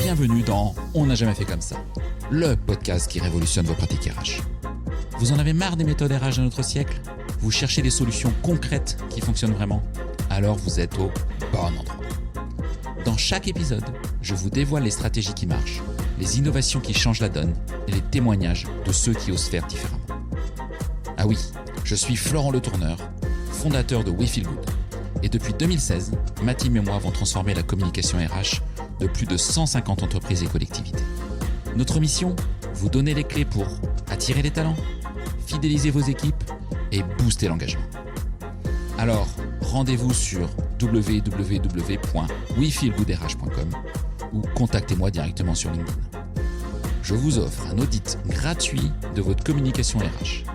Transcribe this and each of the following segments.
Bienvenue dans On n'a jamais fait comme ça, le podcast qui révolutionne vos pratiques RH. Vous en avez marre des méthodes RH de notre siècle ? Vous cherchez des solutions concrètes qui fonctionnent vraiment ? Alors vous êtes au bon endroit. Dans chaque épisode, je vous dévoile les stratégies qui marchent, les innovations qui changent la donne et les témoignages de ceux qui osent faire différemment. Ah oui, je suis Florent Le Tourneur, fondateur de We Feel Good. Et depuis 2016, ma team et moi avons transformé la communication RH de plus de 150 entreprises et collectivités. Notre mission ? Vous donner les clés pour attirer les talents, fidéliser vos équipes et booster l'engagement. Alors, rendez-vous sur www.wefeelgoodrh.com ou contactez-moi directement sur LinkedIn. Je vous offre un audit gratuit de votre communication RH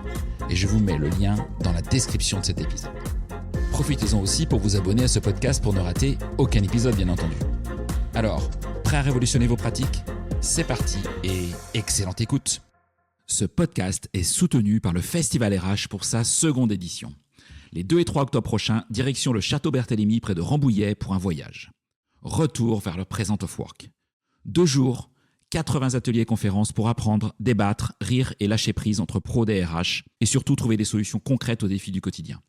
et je vous mets le lien dans la description de cet épisode. Profitez-en aussi pour vous abonner à ce podcast pour ne rater aucun épisode, bien entendu. Alors, prêt à révolutionner vos pratiques ? C'est parti et excellente écoute. Ce podcast est soutenu par le Festival RH pour sa seconde édition. Les 2 et 3 octobre prochains, direction le Château Barthélemy près de Rambouillet pour un voyage. Retour vers le Present of Work. 2 jours, 80 ateliers et conférences pour apprendre, débattre, rire et lâcher prise entre pros des RH et surtout trouver des solutions concrètes aux défis du quotidien.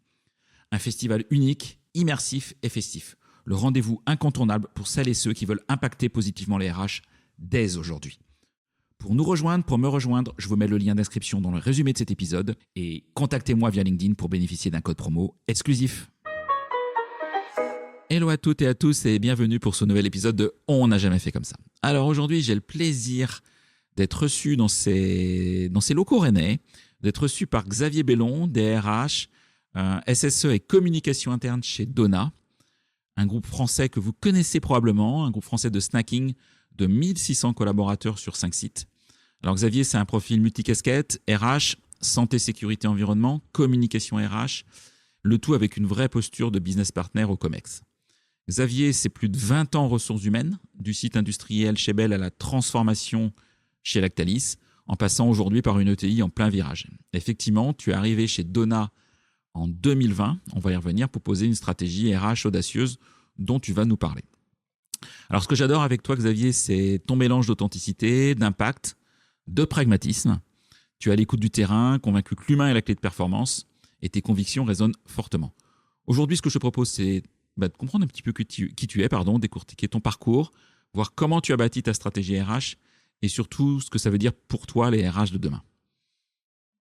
Un festival unique, immersif et festif. Le rendez-vous incontournable pour celles et ceux qui veulent impacter positivement les RH dès aujourd'hui. Pour me rejoindre, je vous mets le lien d'inscription dans le résumé de cet épisode et contactez-moi via LinkedIn pour bénéficier d'un code promo exclusif. Hello à toutes et à tous et bienvenue pour ce nouvel épisode de On n'a jamais fait comme ça. Alors aujourd'hui, j'ai le plaisir d'être reçu dans ces locaux rennais, d'être reçu par Xavier Bellon, DRH, SSE et communication interne chez Dona, un groupe français que vous connaissez probablement, un groupe français de snacking de 1600 collaborateurs sur 5 sites. Alors Xavier, c'est un profil multicasquette, RH, santé, sécurité, environnement, communication RH, le tout avec une vraie posture de business partner au COMEX. Xavier, c'est plus de 20 ans en ressources humaines, du site industriel chez Bell à la transformation chez Lactalis, en passant aujourd'hui par une ETI en plein virage. Effectivement, tu es arrivé chez Dona en 2020, on va y revenir, pour poser une stratégie RH audacieuse dont tu vas nous parler. Alors ce que j'adore avec toi Xavier, c'est ton mélange d'authenticité, d'impact, de pragmatisme. Tu es à l'écoute du terrain, convaincu que l'humain est la clé de performance et tes convictions résonnent fortement. Aujourd'hui, ce que je te propose, c'est de comprendre un petit peu qui tu es, décortiquer ton parcours, voir comment tu as bâti ta stratégie RH et surtout ce que ça veut dire pour toi les RH de demain.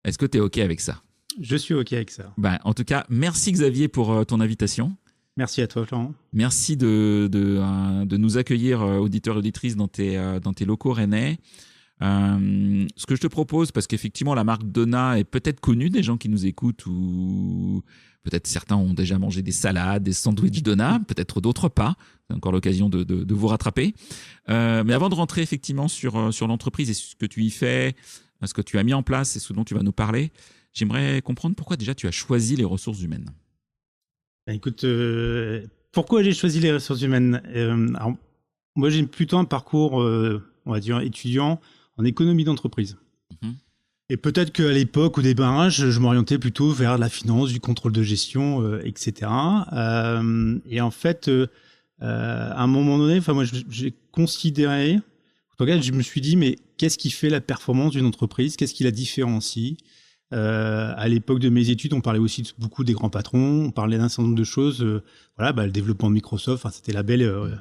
Est-ce que tu es OK avec ça ? Je suis OK avec ça. En tout cas, merci Xavier pour ton invitation. Merci à toi, Florent. Merci de nous accueillir, auditeurs et auditrices, dans tes locaux rennais. Ce que je te propose, parce qu'effectivement, la marque Dona est peut-être connue des gens qui nous écoutent, ou peut-être certains ont déjà mangé des salades, des sandwichs Dona, peut-être d'autres pas. C'est encore l'occasion de vous rattraper. Mais avant de rentrer effectivement sur l'entreprise et ce que tu y fais, ce que tu as mis en place et ce dont tu vas nous parler, j'aimerais comprendre pourquoi déjà tu as choisi les ressources humaines. Écoute, pourquoi j'ai choisi les ressources humaines ? Alors, moi, j'ai plutôt un parcours, on va dire, étudiant en économie d'entreprise. Mmh. Et peut-être qu'à l'époque, au démarrage, je m'orientais plutôt vers la finance, du contrôle de gestion, etc. Et en fait, à un moment donné, moi, j'ai considéré, en tout cas, je me suis dit, mais qu'est-ce qui fait la performance d'une entreprise ? Qu'est-ce qui la différencie ? À l'époque de mes études, on parlait aussi beaucoup des grands patrons, on parlait d'un certain nombre de choses, le développement de Microsoft, c'était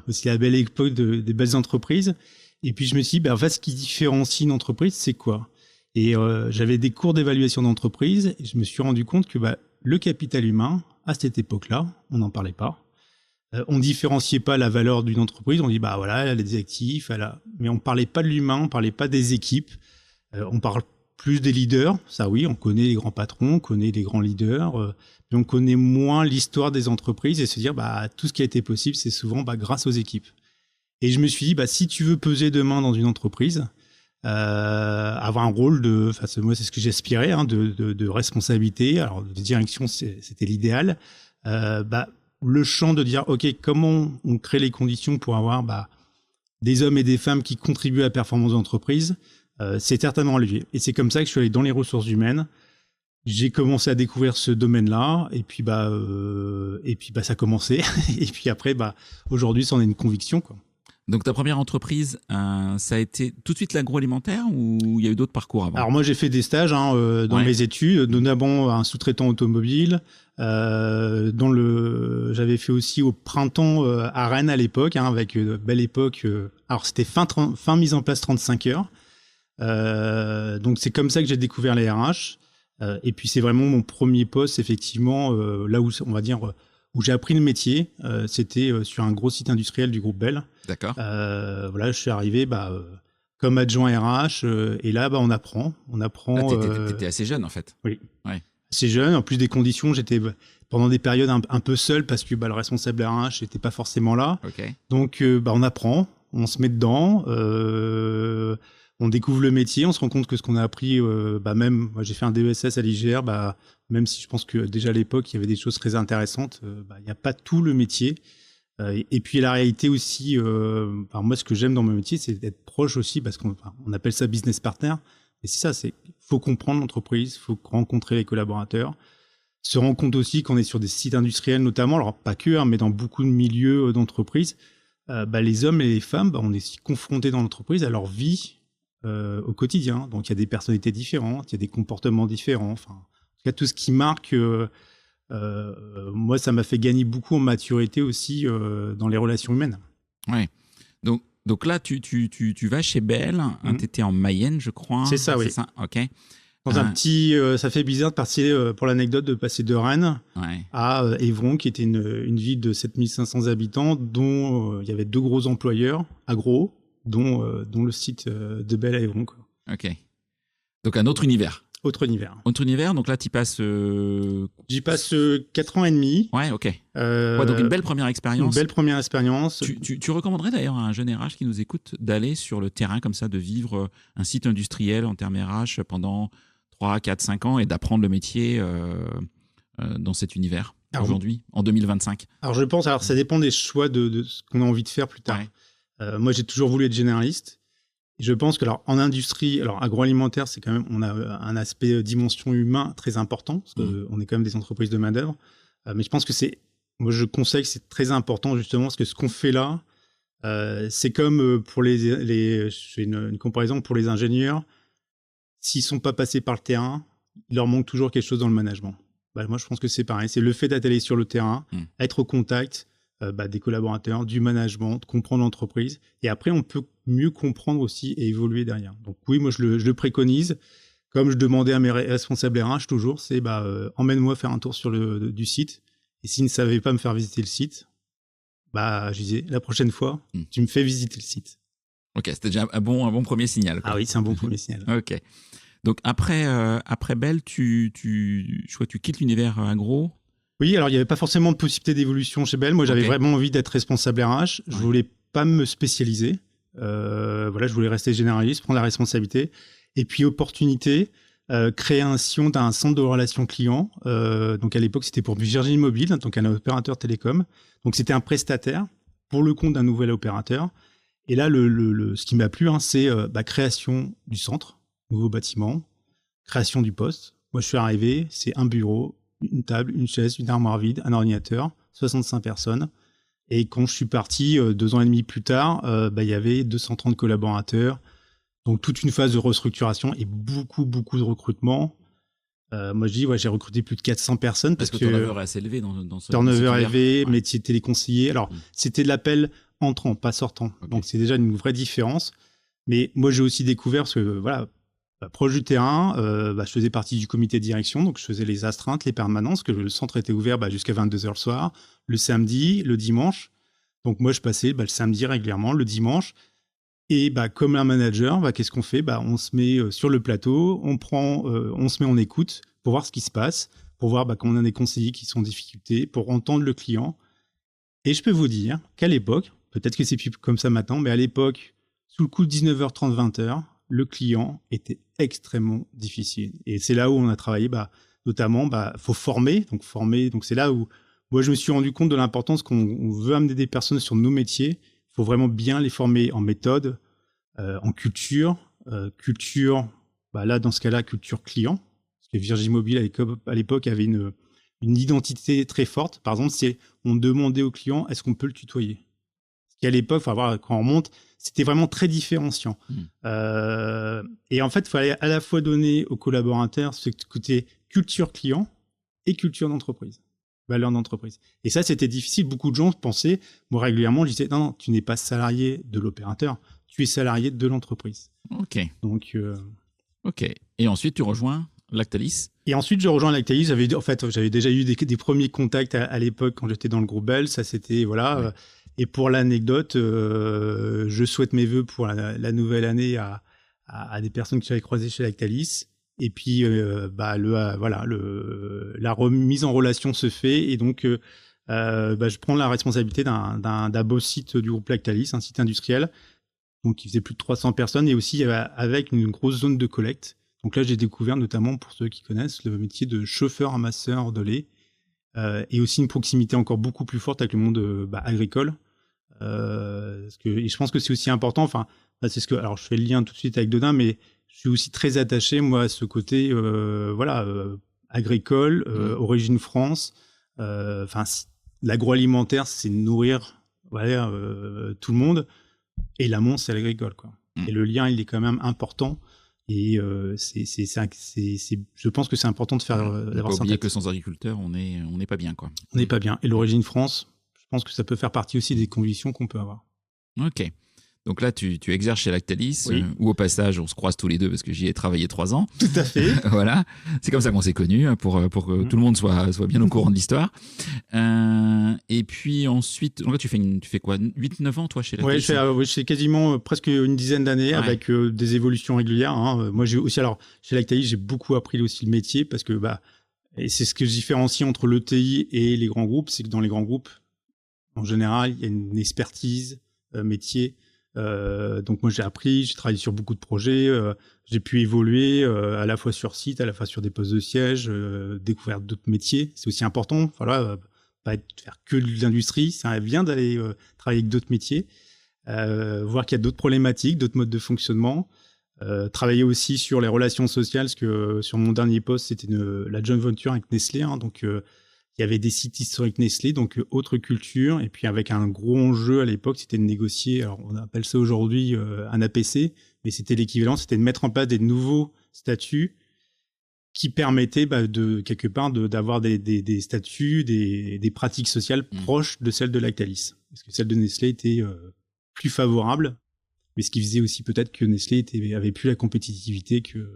aussi la belle époque des belles entreprises. Et puis je me suis dit, en fait, ce qui différencie une entreprise, c'est quoi ? Et j'avais des cours d'évaluation d'entreprise, et je me suis rendu compte que le capital humain, à cette époque-là, on n'en parlait pas. On différenciait pas la valeur d'une entreprise, on dit, elle a des actifs, mais on parlait pas de l'humain, on parlait pas des équipes, on parle plus des leaders, ça oui, on connaît les grands patrons, on connaît les grands leaders, mais on connaît moins l'histoire des entreprises et se dire tout ce qui a été possible, c'est souvent grâce aux équipes. Et je me suis dit, si tu veux peser demain dans une entreprise, avoir un rôle moi c'est ce que j'aspirais, de responsabilité, alors de direction c'était l'idéal, le champ de dire ok, comment on crée les conditions pour avoir des hommes et des femmes qui contribuent à la performance de l'entreprise. C'est certainement un levier. Et c'est comme ça que je suis allé dans les ressources humaines j'ai commencé à découvrir ce domaine-là, et puis ça a commencé. Et puis après, aujourd'hui, c'en est une conviction, quoi. Donc ta première entreprise, ça a été tout de suite l'agroalimentaire ou il y a eu d'autres parcours avant? Alors moi j'ai fait des stages dans mes études, notamment un sous-traitant automobile. J'avais fait aussi au printemps à Rennes à l'époque, avec belle époque. Alors c'était fin mise en place 35 heures. Donc c'est comme ça que j'ai découvert les RH. Et puis c'est vraiment mon premier poste effectivement, là où on va dire où j'ai appris le métier. C'était sur un gros site industriel du groupe Bell. D'accord. Voilà, je suis arrivé comme adjoint RH et là on apprend. T'étais assez jeune en fait. Oui. Ouais. Assez jeune. En plus des conditions, j'étais pendant des périodes un peu seul parce que le responsable RH n'était pas forcément là. Okay. Donc on apprend, on se met dedans. On découvre le métier, on se rend compte que ce qu'on a appris, même moi j'ai fait un DESS à l'IGR, même si je pense que déjà à l'époque il y avait des choses très intéressantes, il n'y a pas tout le métier. Et puis la réalité aussi, moi ce que j'aime dans mon métier, c'est d'être proche aussi, parce qu'on appelle ça business partner. Et c'est ça, faut comprendre l'entreprise, faut rencontrer les collaborateurs, se rendre compte aussi qu'on est sur des sites industriels notamment, alors pas que, mais dans beaucoup de milieux d'entreprise, les hommes et les femmes, on est confrontés dans l'entreprise à leur vie au quotidien. Donc il y a des personnalités différentes, il y a des comportements différents. Enfin, en tout cas, tout ce qui marque. Moi, ça m'a fait gagner beaucoup en maturité aussi dans les relations humaines. Ouais. Donc là, tu vas chez Bell. Tu étais en Mayenne, je crois. C'est ça, oui. C'est ça, ok. Dans un petit, ça fait bizarre de passer, pour l'anecdote, de passer de Rennes à Évron, qui était une ville de 7500 habitants, dont il y avait 2 gros employeurs agro, dont le site de Bell à Évron, quoi. Ok. Donc un autre univers. Autre univers. Autre univers, donc là tu passes... J'y passe 4 ans et demi. Ouais, ok. Donc une belle première expérience. Une belle première expérience. Tu recommanderais d'ailleurs à un jeune RH qui nous écoute d'aller sur le terrain comme ça, de vivre un site industriel en termes RH pendant 3, 4, 5 ans et d'apprendre le métier dans cet univers aujourd'hui, en 2025? Alors je pense, ça dépend des choix de ce qu'on a envie de faire plus tard. Ouais. Moi j'ai toujours voulu être généraliste. Je pense que en industrie, agroalimentaire, c'est quand même, on a un aspect dimension humain très important, parce qu'on est quand même des entreprises de main-d'œuvre. Mais je pense que moi je conseille que c'est très important justement, parce que ce qu'on fait là, c'est comme pour je fais une comparaison pour les ingénieurs. S'ils sont pas passés par le terrain, il leur manque toujours quelque chose dans le management. Moi je pense que c'est pareil, c'est le fait d'aller sur le terrain, être au contact des collaborateurs, du management, de comprendre l'entreprise. Et après, on peut mieux comprendre aussi et évoluer derrière. Donc oui, moi, je le préconise. Comme je demandais à mes responsables RH toujours, c'est emmène-moi faire un tour sur du site. Et s'ils ne savaient pas me faire visiter le site, je disais, la prochaine fois, tu me fais visiter le site. Ok, c'était déjà un bon premier signal, quoi. Ah oui, c'est un bon premier signal. Ok. Donc après Bell, tu quittes l'univers agro. Oui, alors il n'y avait pas forcément de possibilité d'évolution chez Bell. Moi, j'avais vraiment envie d'être responsable RH. Je voulais pas me spécialiser. Je voulais rester généraliste, prendre la responsabilité. Et puis, opportunité, création d'un centre de relations clients. Donc, à l'époque, c'était pour Virgin Mobile, donc un opérateur télécom. Donc, c'était un prestataire pour le compte d'un nouvel opérateur. Et là, ce qui m'a plu, c'est création du centre, nouveau bâtiment, création du poste. Moi, je suis arrivé, c'est un bureau, une table, une chaise, une armoire vide, un ordinateur, 65 personnes. Et quand je suis parti 2 ans et demi plus tard, il y avait 230 collaborateurs. Donc, toute une phase de restructuration et beaucoup, beaucoup de recrutement. Moi, je dis, j'ai recruté plus de 400 personnes. Parce que le turnover est assez élevé dans ce turnover élevé, métier téléconseiller. Alors, c'était de l'appel entrant, pas sortant. Okay. Donc, c'est déjà une vraie différence. Mais moi, j'ai aussi découvert, parce que proche du terrain, je faisais partie du comité de direction, donc je faisais les astreintes, les permanences, que le centre était ouvert jusqu'à 22h le soir, le samedi, le dimanche. Donc moi, je passais le samedi régulièrement, le dimanche. Et comme un manager, qu'est-ce qu'on fait ? On se met sur le plateau, on se met en écoute pour voir ce qui se passe, pour voir quand on a des conseillers qui sont en difficulté, pour entendre le client. Et je peux vous dire qu'à l'époque, peut-être que c'est plus comme ça maintenant, mais à l'époque, sous le coup de 19h30, 20h, le client était extrêmement difficile. Et c'est là où on a travaillé, notamment, faut former. Donc c'est là où moi, je me suis rendu compte de l'importance qu'on veut amener des personnes sur nos métiers. Il faut vraiment bien les former en méthode, en culture. Culture, là, dans ce cas-là, culture client. Parce Virgin Mobile à l'époque avait une identité très forte. Par exemple, on demandait au client est-ce qu'on peut le tutoyer. Parce qu'à l'époque, quand on remonte, c'était vraiment très différenciant. Et en fait, il fallait à la fois donner aux collaborateurs ce côté culture client et culture d'entreprise, valeur d'entreprise. Et ça, c'était difficile. Beaucoup de gens pensaient, moi régulièrement, je disais non, tu n'es pas salarié de l'opérateur, tu es salarié de l'entreprise. Ok. Donc, ok. Et ensuite, tu rejoins Lactalis. Et ensuite, je rejoins Lactalis. J'avais déjà eu des premiers contacts à l'époque quand j'étais dans le groupe Bell. Ça, c'était voilà. Ouais. Et pour l'anecdote, je souhaite mes vœux pour la nouvelle année à des personnes que j'avais croisées chez Lactalis. Et puis, la remise en relation se fait. Et donc, je prends la responsabilité d'un beau site du groupe Lactalis, un site industriel. Donc, qui faisait plus de 300 personnes et aussi avec une grosse zone de collecte. Donc là, j'ai découvert notamment, pour ceux qui connaissent, le métier de chauffeur-amasseur de lait et aussi une proximité encore beaucoup plus forte avec le monde agricole. Et je pense que c'est aussi important. Enfin, c'est ce que. Alors, je fais le lien tout de suite avec Dodin, mais je suis aussi très attaché moi à ce côté, agricole, origine France. L'agroalimentaire, c'est nourrir, tout le monde. Et l'amont, c'est l'agricole, quoi. Et le lien, il est quand même important. Et je pense que c'est important de faire. D'avoir ça. Pas oublier que sans agriculteurs, on n'est pas bien, quoi. On n'est pas bien. Et l'origine France, je pense que ça peut faire partie aussi des convictions qu'on peut avoir. Ok. Donc là, tu exerces chez Lactalis, où au passage, on se croise tous les deux parce que j'y ai travaillé 3 ans. Tout à fait. Voilà. C'est comme ça qu'on s'est connus, pour que tout le monde soit bien au courant de l'histoire. Et puis ensuite, donc là, tu fais quoi, 8-9 ans, toi, chez Lactalis? Je fais quasiment presque une dizaine d'années avec des évolutions régulières. Hein. Moi, j'ai aussi, alors, chez Lactalis, j'ai beaucoup appris aussi le métier parce que, et c'est ce que je différencie entre l'ETI et les grands groupes, c'est que dans les grands groupes, en général, il y a une expertise métier. Donc moi j'ai travaillé sur beaucoup de projets, j'ai pu évoluer à la fois sur site, à la fois sur des postes de siège, découvrir d'autres métiers. C'est aussi important, pas faire que de l'industrie, ça vient d'aller travailler avec d'autres métiers, voir qu'il y a d'autres problématiques, d'autres modes de fonctionnement. Travailler aussi sur les relations sociales, parce que sur mon dernier poste c'était la joint venture avec Nestlé, hein, donc il y avait des sites historiques Nestlé, donc autre culture, et puis avec un gros enjeu à l'époque, c'était de négocier, alors on appelle ça aujourd'hui un APC, mais c'était l'équivalent, c'était de mettre en place des nouveaux statuts qui permettaient quelque part d'avoir des statuts, des pratiques sociales proches de celles de Lactalis. Parce que celles de Nestlé étaient plus favorables, mais ce qui faisait aussi peut-être que Nestlé avait plus la compétitivité qu'il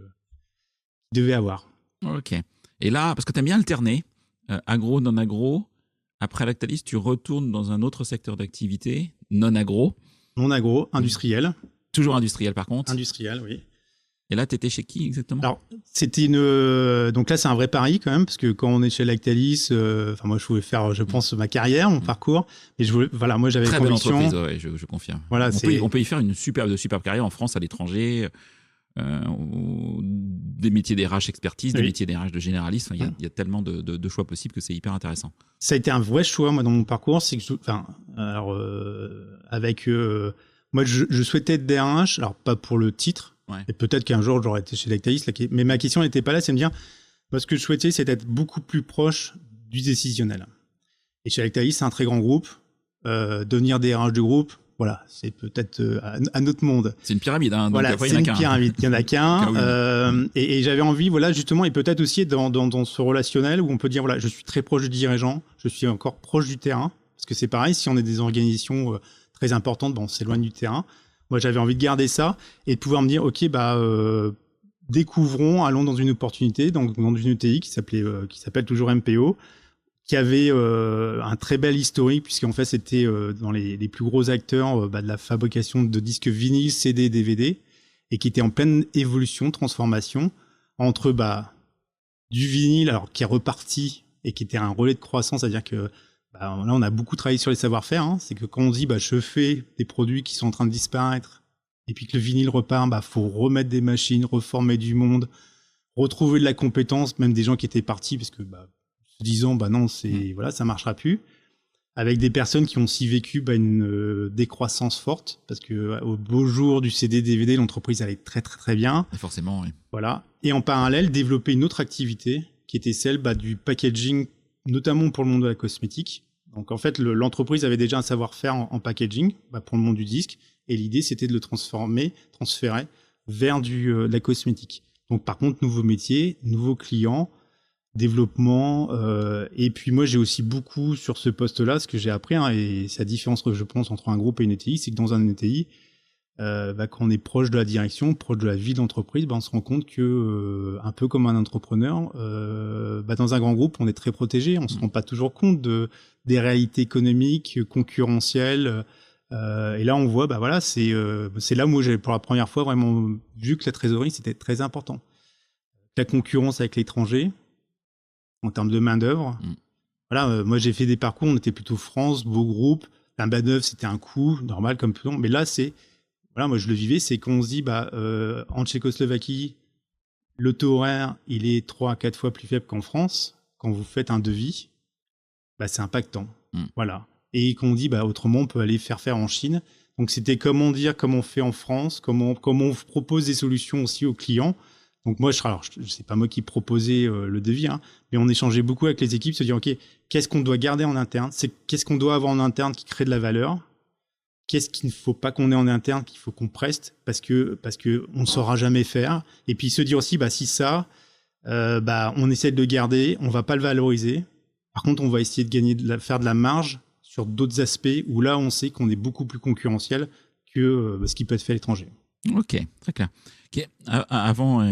devait avoir. Ok. Et là, parce que tu aimes bien alterner, agro, non-agro. Après Lactalis, tu retournes dans un autre secteur d'activité, non-agro. Non-agro, industriel. Toujours industriel, par contre. Industriel, oui. Et là, tu étais chez qui exactement? Alors, c'était donc là, c'est un vrai pari quand même, parce que quand on est chez Lactalis, moi, je voulais faire, je pense, ma carrière, mon parcours. Et moi, j'avais très belle entreprise, je confirme. Voilà, on peut y faire une superbe carrière en France, à l'étranger. Des métiers d'RH expertise, des métiers d'RH de généraliste. Il y a tellement de choix possibles que c'est hyper intéressant. Ça a été un vrai choix, moi, dans mon parcours. C'est que moi, je souhaitais être DRH, alors pas pour le titre, et peut-être qu'un jour, j'aurais été chez Lactalis, mais ma question n'était pas là, c'est de me dire, moi, ce que je souhaitais, c'est d'être beaucoup plus proche du décisionnel. Et chez Lactalis, c'est un très grand groupe. Devenir DRH du groupe, voilà, c'est peut-être un autre monde. C'est une pyramide, hein. Voilà, c'est une pyramide, il n'y en a qu'un. Et j'avais envie, justement, et peut-être aussi dans ce relationnel où on peut dire, je suis très proche du dirigeant, je suis encore proche du terrain, parce que c'est pareil, si on est des organisations très importantes, on s'éloigne du terrain. Moi, j'avais envie de garder ça et de pouvoir me dire, ok, découvrons, allons dans une opportunité, dans une ETI qui s'appelle toujours MPO, qui avait un très bel historique, puisqu'en fait, c'était dans les plus gros acteurs de la fabrication de disques vinyles, CD, DVD, et qui était en pleine évolution, transformation, entre du vinyle, alors qui est reparti, et qui était un relais de croissance, c'est-à-dire que là, on a beaucoup travaillé sur les savoir-faire, hein, c'est que quand on dit je fais des produits qui sont en train de disparaître, et puis que le vinyle repart, faut remettre des machines, reformer du monde, retrouver de la compétence, même des gens qui étaient partis, parce que disant non, ça marchera plus. avec des personnes qui ont aussi vécu une décroissance forte, parce que au beau jour du CD-DVD, l'entreprise allait très très très bien. Et forcément, oui. Voilà. Et en parallèle, développer une autre activité qui était celle du packaging, notamment pour le monde de la cosmétique. Donc en fait, l'entreprise avait déjà un savoir-faire en packaging pour le monde du disque, et l'idée c'était de le transférer vers de la cosmétique. Donc par contre, nouveaux métiers, nouveaux clients, développement, et puis moi j'ai aussi beaucoup sur ce poste-là, ce que j'ai appris, et c'est la différence je pense entre un groupe et une ETI, c'est que dans un ETI, quand on est proche de la direction, proche de la vie d'entreprise, on se rend compte que, un peu comme un entrepreneur, dans un grand groupe, on est très protégé, on se rend pas toujours compte des réalités économiques, concurrentielles, et là on voit, c'est là où j'ai pour la première fois vraiment vu que la trésorerie c'était très important. La concurrence avec l'étranger, en termes de main-d'œuvre. Voilà, moi j'ai fait des parcours, on était plutôt France, beau groupe, la main-d'œuvre c'était un coût, normal comme tout le monde, mais là c'est, voilà, moi je le vivais, c'est qu'on se dit, en Tchécoslovaquie, le taux horaire il est 3 à 4 fois plus faible qu'en France, quand vous faites un devis, c'est impactant. Voilà. Et qu'on dit, autrement on peut aller faire en Chine. Donc c'était comment on fait en France, comment on propose des solutions aussi aux clients. Donc moi, c'est pas moi qui proposais le devis, mais on échangeait beaucoup avec les équipes, se dire, OK, qu'est-ce qu'on doit garder en interne? Qu'est-ce qu'on doit avoir en interne qui crée de la valeur? Qu'est-ce qu'il ne faut pas qu'on ait en interne, qu'il faut qu'on preste parce que on ne saura jamais faire? Et puis se dire aussi, si ça, on essaie de le garder, on va pas le valoriser. Par contre, on va essayer de faire de la marge sur d'autres aspects où là, on sait qu'on est beaucoup plus concurrentiel que ce qui peut être fait à l'étranger. Ok, très clair. Okay. Avant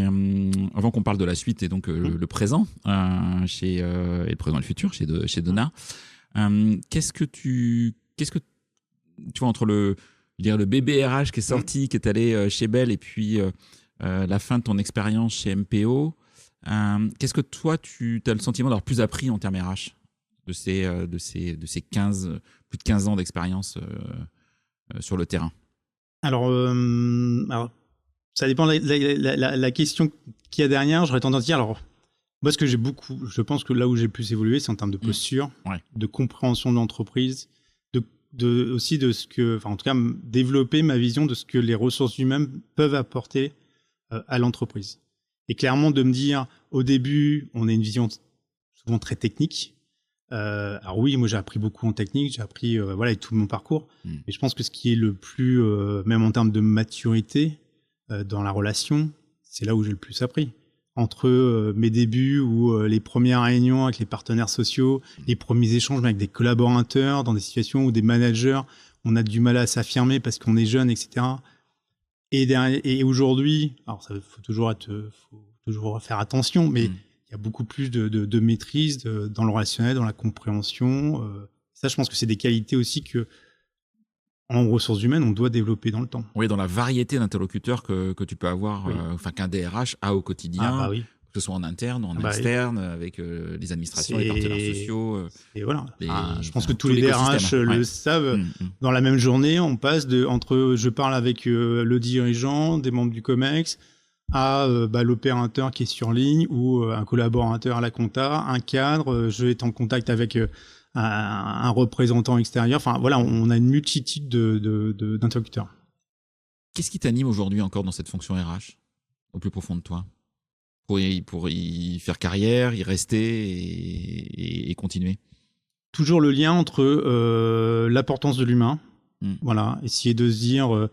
qu'on parle de la suite et donc le présent et le présent et le futur chez Donat, qu'est-ce que tu vois entre le bébé RH qui est sorti, qui est allé chez Bell et puis la fin de ton expérience chez MPO, qu'est-ce que toi tu as le sentiment d'avoir plus appris en termes RH de ces plus de 15 ans d'expérience sur le terrain? Alors, ça dépend de la question qu'il y a derrière. J'aurais tendance à dire, moi, je pense que là où j'ai plus évolué, c'est en termes de posture, de compréhension de l'entreprise, aussi de ce que, en tout cas, développer ma vision de ce que les ressources humaines peuvent apporter à l'entreprise. Et clairement, de me dire, au début, on a une vision souvent très technique. Alors oui, moi j'ai appris beaucoup en technique, j'ai appris avec tout mon parcours, mais je pense que ce qui est le plus, même en termes de maturité dans la relation, c'est là où j'ai le plus appris. Entre mes débuts ou les premières réunions avec les partenaires sociaux, les premiers échanges avec des collaborateurs dans des situations où des managers, on a du mal à s'affirmer parce qu'on est jeune, etc. Et aujourd'hui, alors ça faut toujours faire attention, mais il y a beaucoup plus de maîtrise dans le relationnel, dans la compréhension. Ça, je pense que c'est des qualités aussi que, en ressources humaines, on doit développer dans le temps. Oui, dans la variété d'interlocuteurs que tu peux avoir, qu'un DRH a au quotidien, que ce soit en interne, en externe, avec les administrations, les partenaires sociaux. Et voilà. Je pense que tous les DRH le savent. Dans la même journée, on passe entre je parle avec le dirigeant, des membres du COMEX, à l'opérateur qui est sur ligne ou un collaborateur à la compta, un cadre, je vais être en contact avec un représentant extérieur. Enfin voilà, on a une multitude d'interlocuteurs. Qu'est-ce qui t'anime aujourd'hui encore dans cette fonction RH, au plus profond de toi, pour y faire carrière, y rester et continuer? Toujours le lien entre l'importance de l'humain. Voilà, essayer de se dire...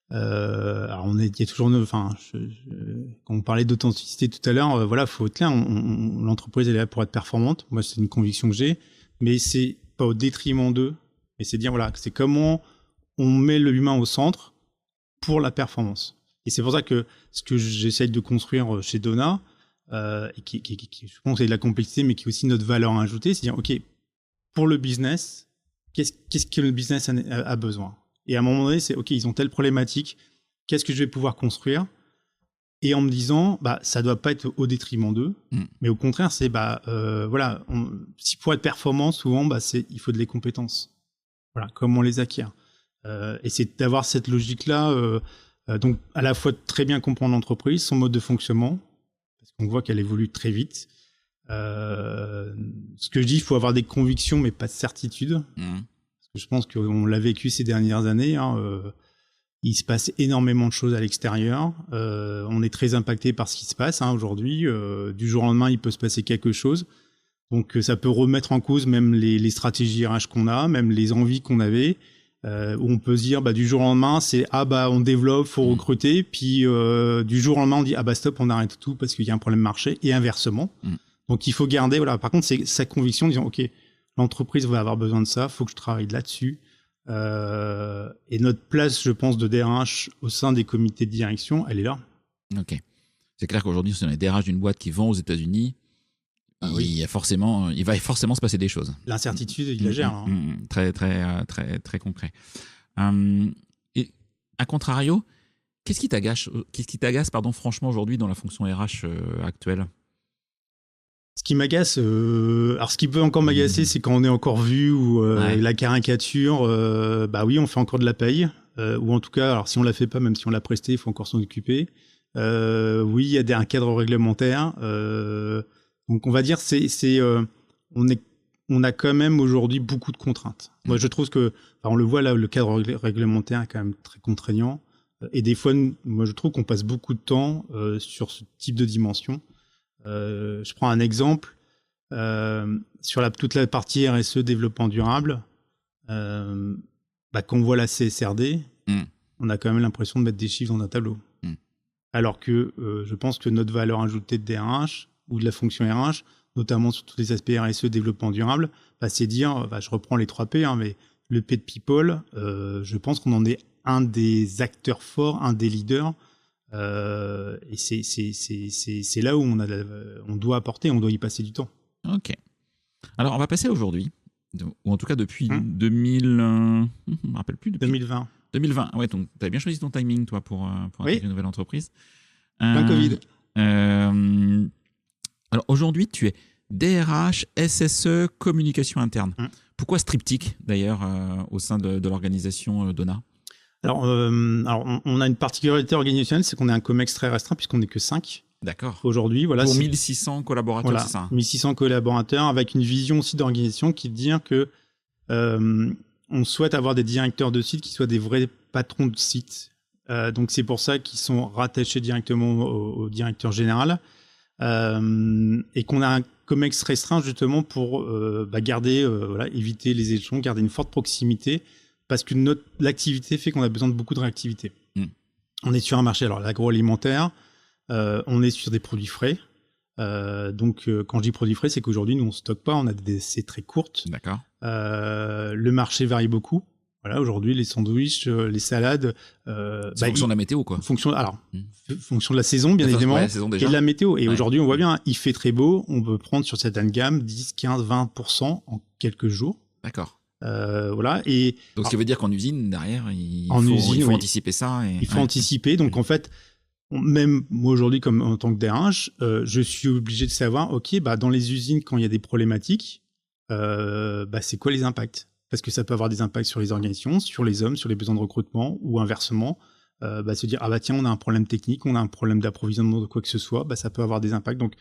alors il y a toujours quand on parlait d'authenticité tout à l'heure, faut être clair, l'entreprise elle est là pour être performante. Moi c'est une conviction que j'ai, mais c'est pas au détriment d'eux, mais c'est dire c'est comment on met l'humain au centre pour la performance. Et c'est pour ça que ce que j'essaye de construire chez Donat, et qui je pense c'est de la complexité, mais qui est aussi notre valeur ajoutée, c'est dire pour le business, qu'est-ce que le business a besoin? Et à un moment donné, c'est OK, ils ont telle problématique, qu'est-ce que je vais pouvoir construire? Et en me disant, ça doit pas être au détriment d'eux, mais au contraire, c'est si pour être performant, souvent, il faut les compétences. Voilà, comment on les acquiert. Et c'est d'avoir cette logique-là, donc à la fois très bien comprendre l'entreprise, son mode de fonctionnement, parce qu'on voit qu'elle évolue très vite, Ce que je dis, il faut avoir des convictions, mais pas de certitude. Parce que je pense qu'on l'a vécu ces dernières années. Il se passe énormément de choses à l'extérieur. On est très impacté par ce qui se passe aujourd'hui. Du jour au lendemain, il peut se passer quelque chose. Donc ça peut remettre en cause même les stratégies RH qu'on a, même les envies qu'on avait. Où on peut se dire du jour au lendemain, c'est on développe, faut recruter. Puis du jour au lendemain, on dit stop, on arrête tout parce qu'il y a un problème marché, et inversement. Donc il faut garder, par contre, c'est sa conviction, disant ok, l'entreprise va avoir besoin de ça, faut que je travaille là-dessus. Et notre place, je pense, de DRH au sein des comités de direction, elle est là. Ok. C'est clair qu'aujourd'hui, si on est DRH d'une boîte qui vend aux États-Unis, il va forcément se passer des choses. L'incertitude, il la gère. Très, très, très, très concret. Et à contrario, qu'est-ce qui t'agace, franchement, aujourd'hui dans la fonction RH actuelle ? Ce qui m'agace, alors ce qui peut encore m'agacer, c'est quand on est encore vu ou la caricature. Oui, on fait encore de la paye, ou en tout cas, alors si on la fait pas, même si on l'a presté, il faut encore s'en occuper. Oui, il y a un cadre réglementaire. Donc on va dire, on a quand même aujourd'hui beaucoup de contraintes. Moi, je trouve que, on le voit là, le cadre réglementaire est quand même très contraignant. Et des fois, moi, je trouve qu'on passe beaucoup de temps sur ce type de dimension. Je prends un exemple sur toute la partie RSE, développement durable. Quand on voit la CSRD, on a quand même l'impression de mettre des chiffres dans un tableau. Alors que je pense que notre valeur ajoutée de DRH ou de la fonction RH, notamment sur tous les aspects RSE, développement durable, c'est dire, je reprends les 3 P, mais le P de people, je pense qu'on en est un des acteurs forts, un des leaders. Et c'est là où on doit apporter, on doit y passer du temps. Ok. Alors, on va passer à aujourd'hui, ou en tout cas depuis 2000. Je ne me rappelle plus. 2020. 2020. Ouais, donc tu as bien choisi ton timing, toi, pour intégrer une nouvelle entreprise. Plein Covid. Alors, aujourd'hui, tu es DRH, SSE, communication interne. Pourquoi ce triptyque, d'ailleurs, au sein de l'organisation Dona ? Alors, on a une particularité organisationnelle, c'est qu'on est un COMEX très restreint, puisqu'on n'est que 5. D'accord. Aujourd'hui, pour 1600 collaborateurs, c'est ça ? 1600 collaborateurs, avec une vision aussi d'organisation qui dit que on souhaite avoir des directeurs de site qui soient des vrais patrons de site. Donc, c'est pour ça qu'ils sont rattachés directement au directeur général. Et qu'on a un COMEX restreint, justement, pour garder, éviter les échelons, garder une forte proximité, parce que l'activité fait qu'on a besoin de beaucoup de réactivité. On est sur un marché, alors l'agroalimentaire, on est sur des produits frais. Donc, quand je dis produits frais, c'est qu'aujourd'hui, nous, on ne stocke pas, on a des essais très courtes. D'accord. Le marché varie beaucoup. Voilà, aujourd'hui, les sandwichs, les salades... c'est fonction de la météo, quoi. Fonction de la saison, bien évidemment, et de la météo. Et aujourd'hui, on voit bien, il fait très beau, on peut prendre sur certaines gammes 10, 15, 20% en quelques jours. D'accord. Voilà. Et donc, ce qui veut dire qu'en usine, derrière, il faut anticiper ça. Il faut anticiper. Donc, en fait, même moi aujourd'hui, comme en tant que DRH, je suis obligé de savoir, dans les usines, quand il y a des problématiques, c'est quoi les impacts ? Parce que ça peut avoir des impacts sur les organisations, sur les hommes, sur les besoins de recrutement, ou inversement, se dire, tiens, on a un problème technique, on a un problème d'approvisionnement de quoi que ce soit, ça peut avoir des impacts. Donc,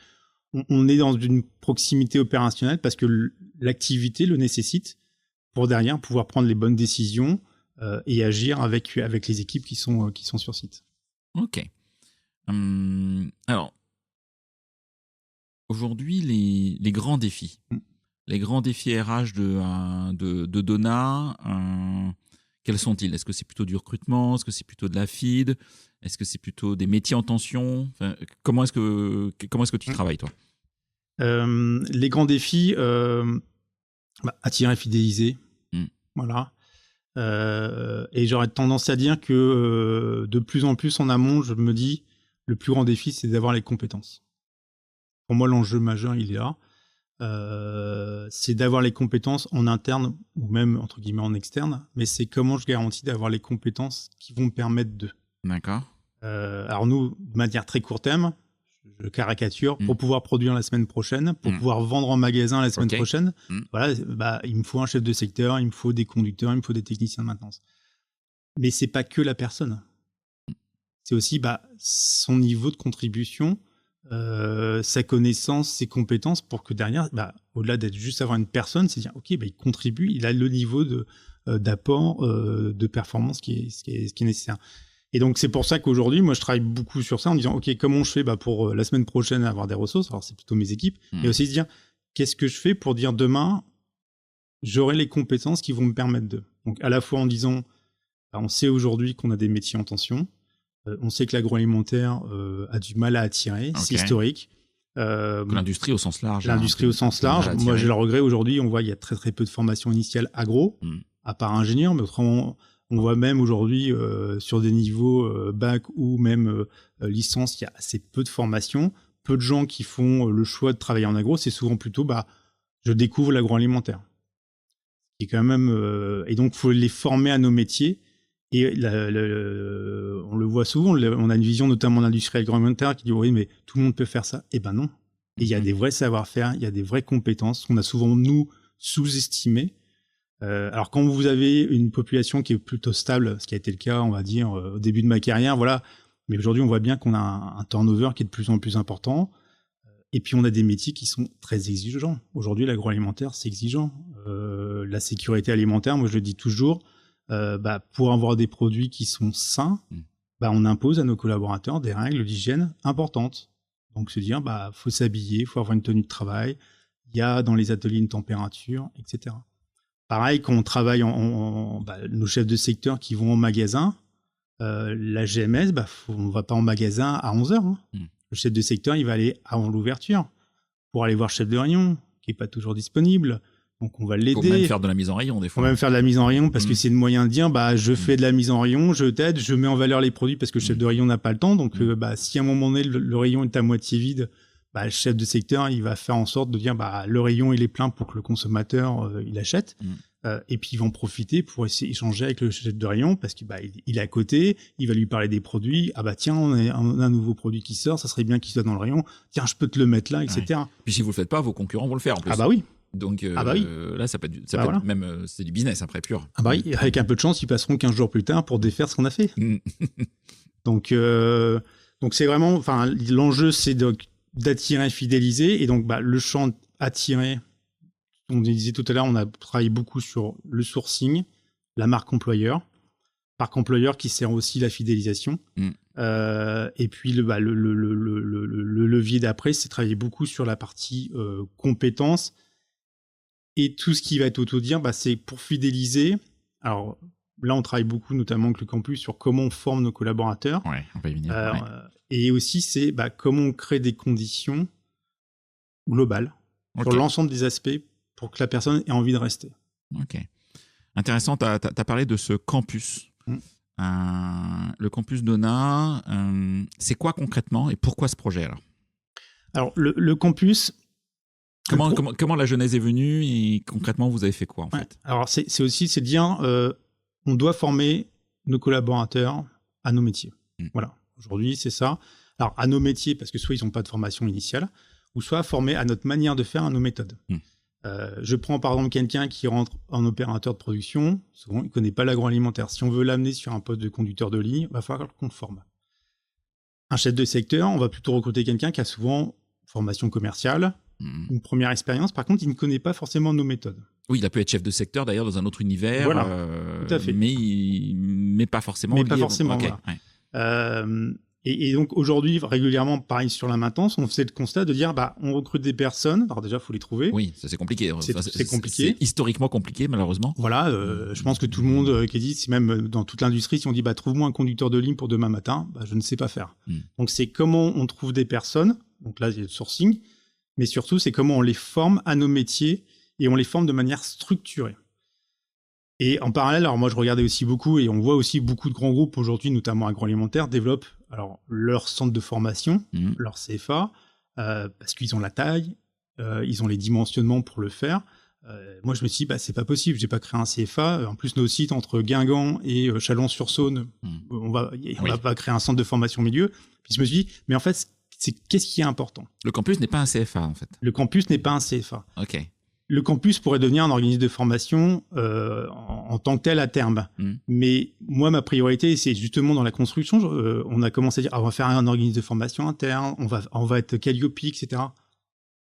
on est dans une proximité opérationnelle parce que l'activité le nécessite, pour derrière pouvoir prendre les bonnes décisions et agir avec les équipes qui sont sur site. Ok. Alors, aujourd'hui, les grands défis. Les grands défis RH de Dona, quels sont-ils ? Est-ce que c'est plutôt du recrutement ? Est-ce que c'est plutôt de la feed ? Est-ce que c'est plutôt des métiers en tension ? Comment est-ce que tu travailles, toi ? Les grands défis, attirer et fidéliser. Voilà. Et j'aurais tendance à dire que de plus en plus en amont, je me dis, le plus grand défi, c'est d'avoir les compétences. Pour moi, l'enjeu majeur, il est là. C'est d'avoir les compétences en interne ou même, entre guillemets, en externe. Mais c'est comment je garantis d'avoir les compétences qui vont me permettre de. D'accord. Alors nous, de manière très court terme, je caricature, pour pouvoir produire la semaine prochaine, pour pouvoir vendre en magasin la semaine prochaine, voilà, il me faut un chef de secteur, il me faut des conducteurs, il me faut des techniciens de maintenance. Mais c'est pas que la personne. C'est aussi son niveau de contribution sa connaissance, ses compétences, pour que derrière, au-delà d'être juste avoir une personne, c'est dire, ok, il contribue, il a le niveau d'apport, de performance qui est nécessaire. Et donc, c'est pour ça qu'aujourd'hui, moi, je travaille beaucoup sur ça en disant, ok, comment je fais pour la semaine prochaine avoir des ressources. Alors, c'est plutôt mes équipes, mais aussi se dire, qu'est-ce que je fais pour dire demain, j'aurai les compétences qui vont me permettre de. Donc, à la fois en disant, on sait aujourd'hui qu'on a des métiers en tension. On sait que l'agroalimentaire a du mal à attirer, c'est historique. L'industrie au sens large. L'industrie au sens large. Moi, j'ai le regret aujourd'hui, on voit qu'il y a très très peu de formation initiale agro, à part ingénieur, mais autrement, on voit même aujourd'hui sur des niveaux bac ou même licence, il y a assez peu de formation. Peu de gens qui font le choix de travailler en agro, c'est souvent plutôt, je découvre l'agroalimentaire. Qui est quand même, et donc, il faut les former à nos métiers. Et on le voit souvent, on a une vision notamment d'industriel agroalimentaire qui dit oui, mais tout le monde peut faire ça. Eh ben non. Et il y a des vrais savoir-faire, il y a des vraies compétences qu'on a souvent, nous, sous-estimées. Alors quand vous avez une population qui est plutôt stable, ce qui a été le cas, on va dire, au début de ma carrière, voilà. Mais aujourd'hui, on voit bien qu'on a un turnover qui est de plus en plus important. Et puis, on a des métiers qui sont très exigeants. Aujourd'hui, l'agroalimentaire, c'est exigeant. La sécurité alimentaire, moi, je le dis toujours, pour avoir des produits qui sont sains, on impose à nos collaborateurs des règles d'hygiène importantes. Donc se dire, faut s'habiller, faut avoir une tenue de travail, il y a dans les ateliers une température, etc. Pareil, quand on travaille nos chefs de secteur qui vont en magasin, la GMS, on ne va pas en magasin à 11h. Le chef de secteur, il va aller avant l'ouverture pour aller voir le chef de rayon, qui n'est pas toujours disponible. Donc on va l'aider. Faut même faire de la mise en rayon des fois. Faut même faire de la mise en rayon parce que c'est le moyen de dire je fais de la mise en rayon, je t'aide, je mets en valeur les produits parce que le chef de rayon n'a pas le temps. Donc si à un moment donné le rayon est à moitié vide, le chef de secteur il va faire en sorte de dire le rayon il est plein pour que le consommateur il achète. Et puis ils vont profiter pour essayer d'échanger avec le chef de rayon parce qu'il est à côté, il va lui parler des produits. Tiens, on a un nouveau produit qui sort, ça serait bien qu'il soit dans le rayon. Tiens, je peux te le mettre là, etc. Ouais. Puis si vous le faites pas, vos concurrents vont le faire en plus. Oui. Donc là, ça peut être même c'est du business après pur. Avec un peu de chance, ils passeront 15 jours plus tard pour défaire ce qu'on a fait. Donc c'est vraiment, l'enjeu c'est d'attirer, fidéliser, et donc le champ attirer. On disait tout à l'heure, on a travaillé beaucoup sur le sourcing, la marque employeur qui sert aussi la fidélisation. Et puis le levier d'après, c'est travailler beaucoup sur la partie compétences. Et tout ce qui va être autour c'est pour fidéliser. Alors là, on travaille beaucoup, notamment avec le campus, sur comment on forme nos collaborateurs. Ouais, on va y venir. Et aussi, c'est comment on crée des conditions globales sur l'ensemble des aspects pour que la personne ait envie de rester. Ok. Intéressant, tu as parlé de ce campus. Le campus d'Ona, c'est quoi concrètement et pourquoi ce projet alors ? Alors, le campus... Comment la genèse est venue et concrètement vous avez fait quoi en fait ? Alors c'est de dire on doit former nos collaborateurs à nos métiers. Voilà, aujourd'hui c'est ça. Alors à nos métiers parce que soit ils n'ont pas de formation initiale ou soit formés à notre manière de faire, à nos méthodes. Je prends par exemple quelqu'un qui rentre en opérateur de production, souvent il ne connaît pas l'agroalimentaire. Si on veut l'amener sur un poste de conducteur de ligne, il va falloir qu'on le forme. Un chef de secteur, on va plutôt recruter quelqu'un qui a souvent formation commerciale, une première expérience. Par contre, il ne connaît pas forcément nos méthodes. Oui, il a pu être chef de secteur d'ailleurs dans un autre univers. Voilà, tout à fait. Mais pas forcément. Mais pas forcément. Voilà. Et donc aujourd'hui, régulièrement, pareil sur la maintenance, on fait le constat de dire on recrute des personnes. Alors déjà, il faut les trouver. Oui, ça c'est compliqué. C'est compliqué. C'est historiquement compliqué, malheureusement. Voilà, je pense que tout le monde qui dit, si même dans toute l'industrie, si on dit trouve-moi un conducteur de ligne pour demain matin, je ne sais pas faire. Donc c'est comment on trouve des personnes. Donc là, il y a le sourcing. Mais surtout, c'est comment on les forme à nos métiers et on les forme de manière structurée. Et en parallèle, alors moi je regardais aussi beaucoup et on voit aussi beaucoup de grands groupes aujourd'hui, notamment agroalimentaires, développent leur centre de formation, leur CFA, parce qu'ils ont la taille, ils ont les dimensionnements pour le faire. Moi je me suis dit, c'est pas possible, j'ai pas créé un CFA. En plus, nos sites entre Guingamp et Chalon-sur-Saône, on va pas créer un centre de formation au milieu. Puis je me suis dit, mais en fait, qu'est-ce qui est important ? Le campus n'est pas un CFA, en fait. Le campus n'est pas un CFA. Ok. Le campus pourrait devenir un organisme de formation en tant que tel à terme. Mais moi, ma priorité, c'est justement dans la construction. On a commencé à dire, on va faire un organisme de formation interne, on va être Calliope, etc.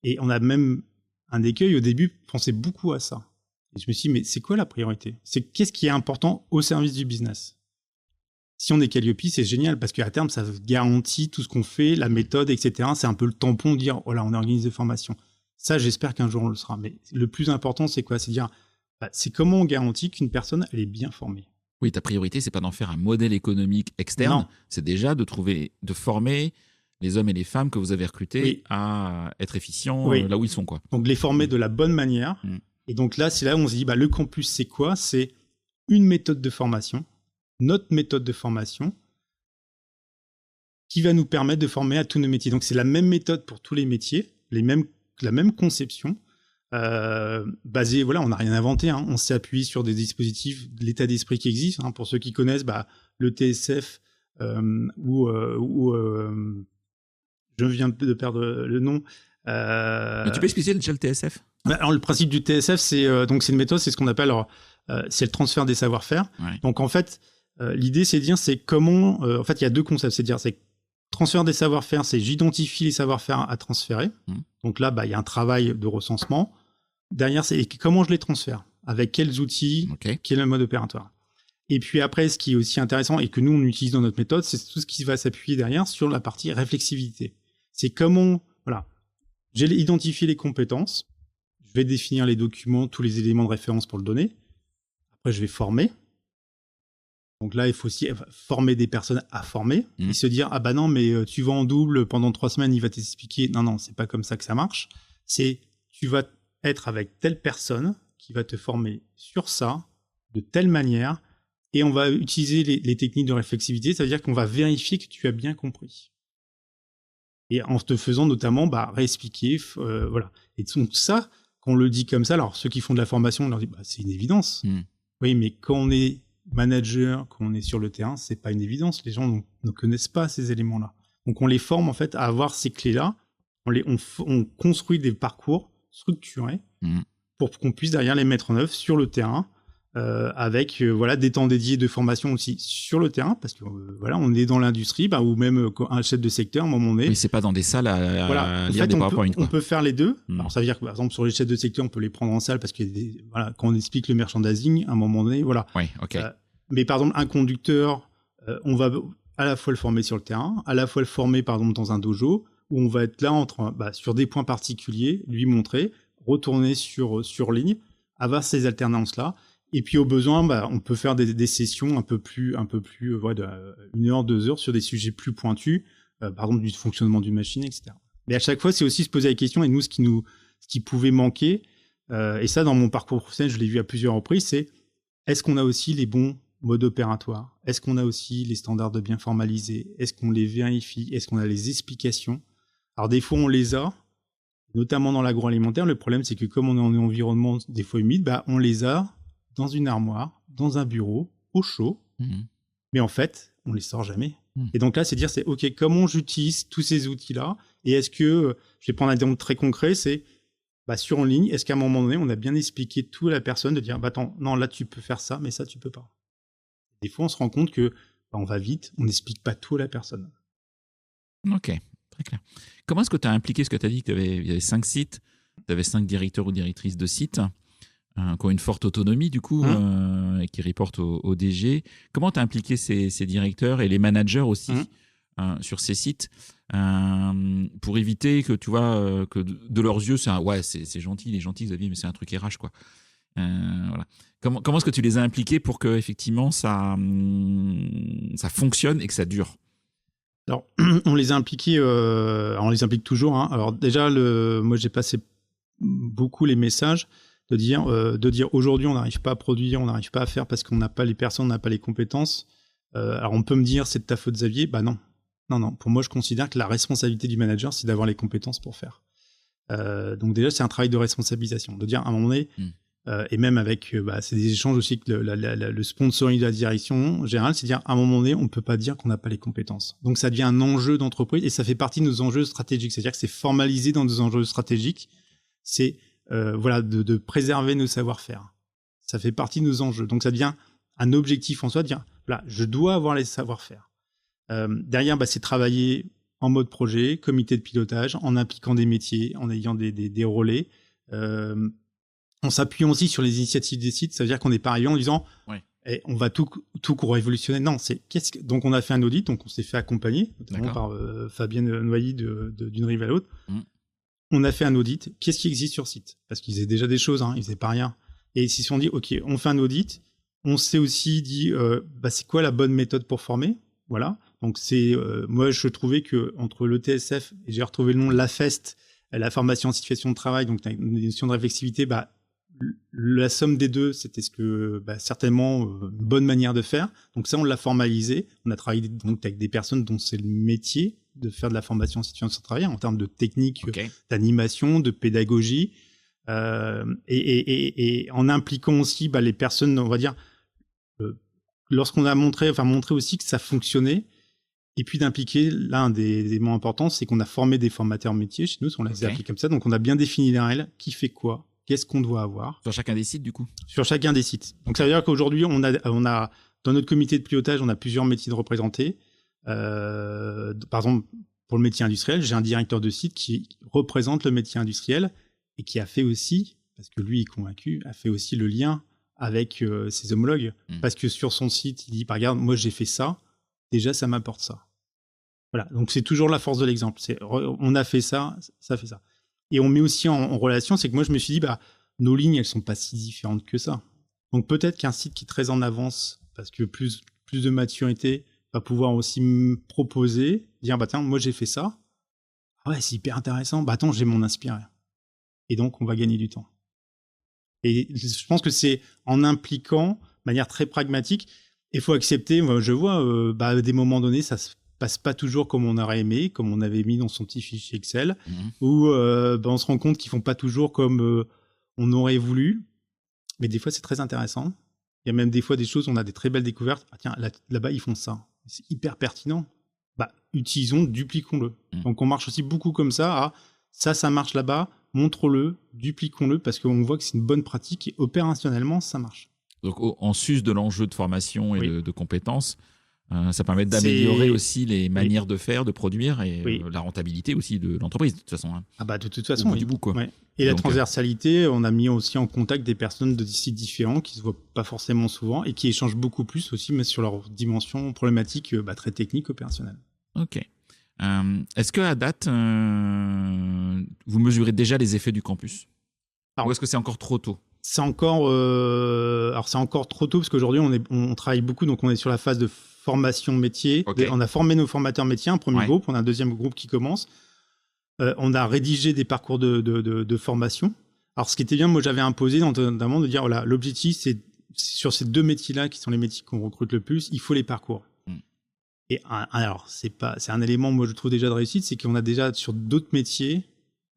Et on a même un écueil au début, pensé beaucoup à ça. Et je me suis dit, mais c'est quoi la priorité? C'est qu'est-ce qui est important au service du business? Si on est Calliope, c'est génial parce qu'à terme, ça garantit tout ce qu'on fait, la méthode, etc. C'est un peu le tampon de dire, voilà, on organise des formations. Ça, j'espère qu'un jour on le sera. Mais le plus important, c'est quoi? C'est dire, c'est comment on garantit qu'une personne, elle est bien formée. Oui, ta priorité, c'est pas d'en faire un modèle économique externe. C'est déjà de former les hommes et les femmes que vous avez recrutés à être efficients là où ils sont, quoi. Donc, les former de la bonne manière. Et donc là, c'est là où on se dit, le campus, c'est quoi? C'est une méthode de formation, notre méthode de formation, qui va nous permettre de former à tous nos métiers. Donc, c'est la même méthode pour tous les métiers, la même conception, basée, voilà, on n'a rien inventé, hein, on s'est appuyé sur des dispositifs de l'état d'esprit qui existent. Hein, pour ceux qui connaissent, le TSF ou je viens de perdre le nom. Mais tu peux expliquer déjà le TSF? Alors, le principe du TSF, c'est une méthode, c'est ce qu'on appelle c'est le transfert des savoir-faire. Ouais. Donc en fait, l'idée c'est de dire c'est comment en fait il y a deux concepts, c'est de dire c'est transfert des savoir-faire, c'est j'identifie les savoir-faire à transférer. Donc là il y a un travail de recensement. Derrière c'est comment je les transfère, avec quels outils, quel est le mode opératoire. Et puis après, ce qui est aussi intéressant et que nous on utilise dans notre méthode, c'est tout ce qui va s'appuyer derrière sur la partie réflexivité. C'est comment j'ai identifié les compétences. Je vais définir les documents, tous les éléments de référence pour le donner. Après, je vais former. Donc là, il faut aussi former des personnes à former et se dire, non, mais tu vas en double pendant 3 semaines, il va t'expliquer. Non, c'est pas comme ça que ça marche. C'est, tu vas être avec telle personne qui va te former sur ça, de telle manière, et on va utiliser les techniques de réflexivité, ça veut dire qu'on va vérifier que tu as bien compris. Et en te faisant notamment réexpliquer, voilà. Et donc ça, qu'on le dit comme ça, alors ceux qui font de la formation, on leur dit c'est une évidence. Oui, mais quand on est manager, quand on est sur le terrain, c'est pas une évidence. Les gens ne connaissent pas ces éléments-là. Donc on les forme en fait à avoir ces clés-là. On construit des parcours structurés pour qu'on puisse derrière les mettre en œuvre sur le terrain. Avec des temps dédiés de formation aussi sur le terrain parce que on est dans l'industrie ou même un chef de secteur à un moment donné. Mais c'est pas dans des salles à lire des PowerPoint. On peut faire les deux. Alors ça veut dire que par exemple sur les chefs de secteur on peut les prendre en salle parce que quand on explique le merchandising à un moment donné mais par exemple un conducteur on va à la fois le former sur le terrain, à la fois le former par exemple dans un dojo où on va être là sur des points particulier, lui montrer, retourner sur ligne, avoir ces alternances là. Et puis au besoin, on peut faire des sessions un peu plus, 1 heure, 2 heures sur des sujets plus pointus, par exemple du fonctionnement d'une machine, etc. Mais à chaque fois, c'est aussi se poser la question. Et nous, ce qui pouvait manquer, et ça dans mon parcours professionnel, je l'ai vu à plusieurs reprises, c'est est-ce qu'on a aussi les bons modes opératoires? Est-ce qu'on a aussi les standards de bien formalisés? Est-ce qu'on les vérifie? Est-ce qu'on a les explications? Alors des fois, on les a, notamment dans l'agroalimentaire. Le problème, c'est que comme on est en environnement des fois humide, on les a dans une armoire, dans un bureau, au chaud, mais en fait, on les sort jamais. Et donc là, c'est dire, OK, comment j'utilise tous ces outils-là? Et est-ce que, je vais prendre un exemple très concret, c'est sur en ligne, est-ce qu'à un moment donné, on a bien expliqué tout à la personne de dire, attends, non, là, tu peux faire ça, mais ça, tu peux pas. Des fois, on se rend compte que on va vite, on n'explique pas tout à la personne. Ok, très clair. Comment est-ce que tu as impliqué, ce que tu as dit qu'il y avait 5 sites, tu avais 5 directeurs ou directrices de sites qui ont une forte autonomie du coup et qui reportent au DG. Comment tu as impliqué ces directeurs et les managers aussi sur ces sites pour éviter que tu vois que de leurs yeux c'est gentil, il est gentil Xavier, mais c'est un truc RH quoi. Voilà. Comment est-ce que tu les as impliqués pour que effectivement ça fonctionne et que ça dure? Alors on les a impliqués, on les implique toujours. Alors déjà moi j'ai passé beaucoup les messages. De dire aujourd'hui on n'arrive pas à produire, on n'arrive pas à faire parce qu'on n'a pas les personnes, on n'a pas les compétences. Alors on peut me dire c'est de ta faute Xavier, non. Pour moi je considère que la responsabilité du manager c'est d'avoir les compétences pour faire. Donc déjà c'est un travail de responsabilisation, de dire à un moment donné, et même avec c'est des échanges aussi que le sponsoring de la direction générale, c'est dire à un moment donné on ne peut pas dire qu'on n'a pas les compétences. Donc ça devient un enjeu d'entreprise et ça fait partie de nos enjeux stratégiques, c'est-à-dire que c'est formalisé dans nos enjeux stratégiques, c'est de préserver nos savoir-faire. Ça fait partie de nos enjeux. Donc ça devient un objectif en soi, de dire Voilà, je dois avoir les savoir-faire. Derrière, c'est travailler en mode projet, comité de pilotage, en impliquant des métiers, en ayant des relais, en s'appuyant aussi sur les initiatives des sites. Ça veut dire qu'on n'est pas arrivé en disant on va tout révolutionner. Non, donc on a fait un audit, donc on s'est fait accompagner, notamment par Fabienne Noilly d'une rive à l'autre. On a fait un audit. Qu'est-ce qui existe sur site? Parce qu'ils faisaient déjà des choses, ils faisaient pas rien. Et ils se sont dit, OK, on fait un audit. On s'est aussi dit, c'est quoi la bonne méthode pour former? Voilà. Donc moi, je trouvais que entre le TSF, et j'ai retrouvé le nom, l'AFEST, la formation en situation de travail, donc une notion de réflexivité, la somme des deux, c'était certainement une bonne manière de faire. Donc ça, on l'a formalisé. On a travaillé donc avec des personnes dont c'est le métier de faire de la formation en situation de travail en termes de technique, d'animation, de pédagogie, et en impliquant aussi les personnes, on va dire, lorsqu'on a montré aussi que ça fonctionnait. Et puis d'impliquer, là, un des éléments importants, c'est qu'on a formé des formateurs métiers chez nous, on les a appelés comme ça. Donc on a bien défini les règles, qui fait quoi, qu'est-ce qu'on doit avoir. Sur chacun des sites, du coup? Sur chacun des sites. Donc ça veut dire qu'aujourd'hui, on a dans notre comité de pilotage, on a plusieurs métiers de représentés. Par exemple, pour le métier industriel, j'ai un directeur de site qui représente le métier industriel et qui a fait aussi, parce que lui est convaincu, a fait aussi le lien avec ses homologues. Parce que sur son site, il dit, regarde, moi j'ai fait ça, déjà ça m'apporte ça. Voilà, donc c'est toujours la force de l'exemple. On a fait ça, ça fait ça. Et on met aussi en relation, c'est que moi je me suis dit, nos lignes, elles sont pas si différentes que ça. Donc peut-être qu'un site qui est très en avance, parce que plus de maturité, va pouvoir aussi me proposer, dire, tiens, moi j'ai fait ça. Ah ouais, c'est hyper intéressant. Attends, je vais m'en inspirer. Et donc on va gagner du temps. Et je pense que c'est en impliquant, de manière très pragmatique, il faut accepter, moi, je vois, à des moments donnés, ça se passe pas toujours comme on aurait aimé, comme on avait mis dans son petit fichier Excel, où on se rend compte qu'ils font pas toujours comme on aurait voulu, mais des fois c'est très intéressant. Il y a même des fois des choses, on a des très belles découvertes. Ah tiens, là-bas ils font ça, c'est hyper pertinent. Utilisons, dupliquons-le. Donc on marche aussi beaucoup comme ça. Ça marche là-bas, montre-le, dupliquons-le, parce qu'on voit que c'est une bonne pratique et opérationnellement ça marche. Donc en sus de l'enjeu de formation et de compétences, ça permet d'améliorer aussi les manières de faire, de produire et la rentabilité aussi de l'entreprise de toute façon. De toute façon, du bout, quoi. Et la transversalité, on a mis aussi en contact des personnes de sites différents qui se voient pas forcément souvent et qui échangent beaucoup plus aussi, mais sur leur dimension problématique très technique, opérationnelle. Ok. Est-ce qu'à date, vous mesurez déjà les effets du campus? Ou est-ce que c'est encore trop tôt? C'est encore trop tôt parce qu'aujourd'hui on travaille beaucoup, donc on est sur la phase de formation métier. On a formé nos formateurs métiers, un premier groupe, on a un deuxième groupe qui commence. On a rédigé des parcours de formation. Alors ce qui était bien, moi j'avais imposé notamment de dire voilà, l'objectif c'est sur ces deux métiers-là qui sont les métiers qu'on recrute le plus, il faut les parcours. Et alors c'est un élément, moi je trouve déjà de réussite, c'est qu'on a déjà sur d'autres métiers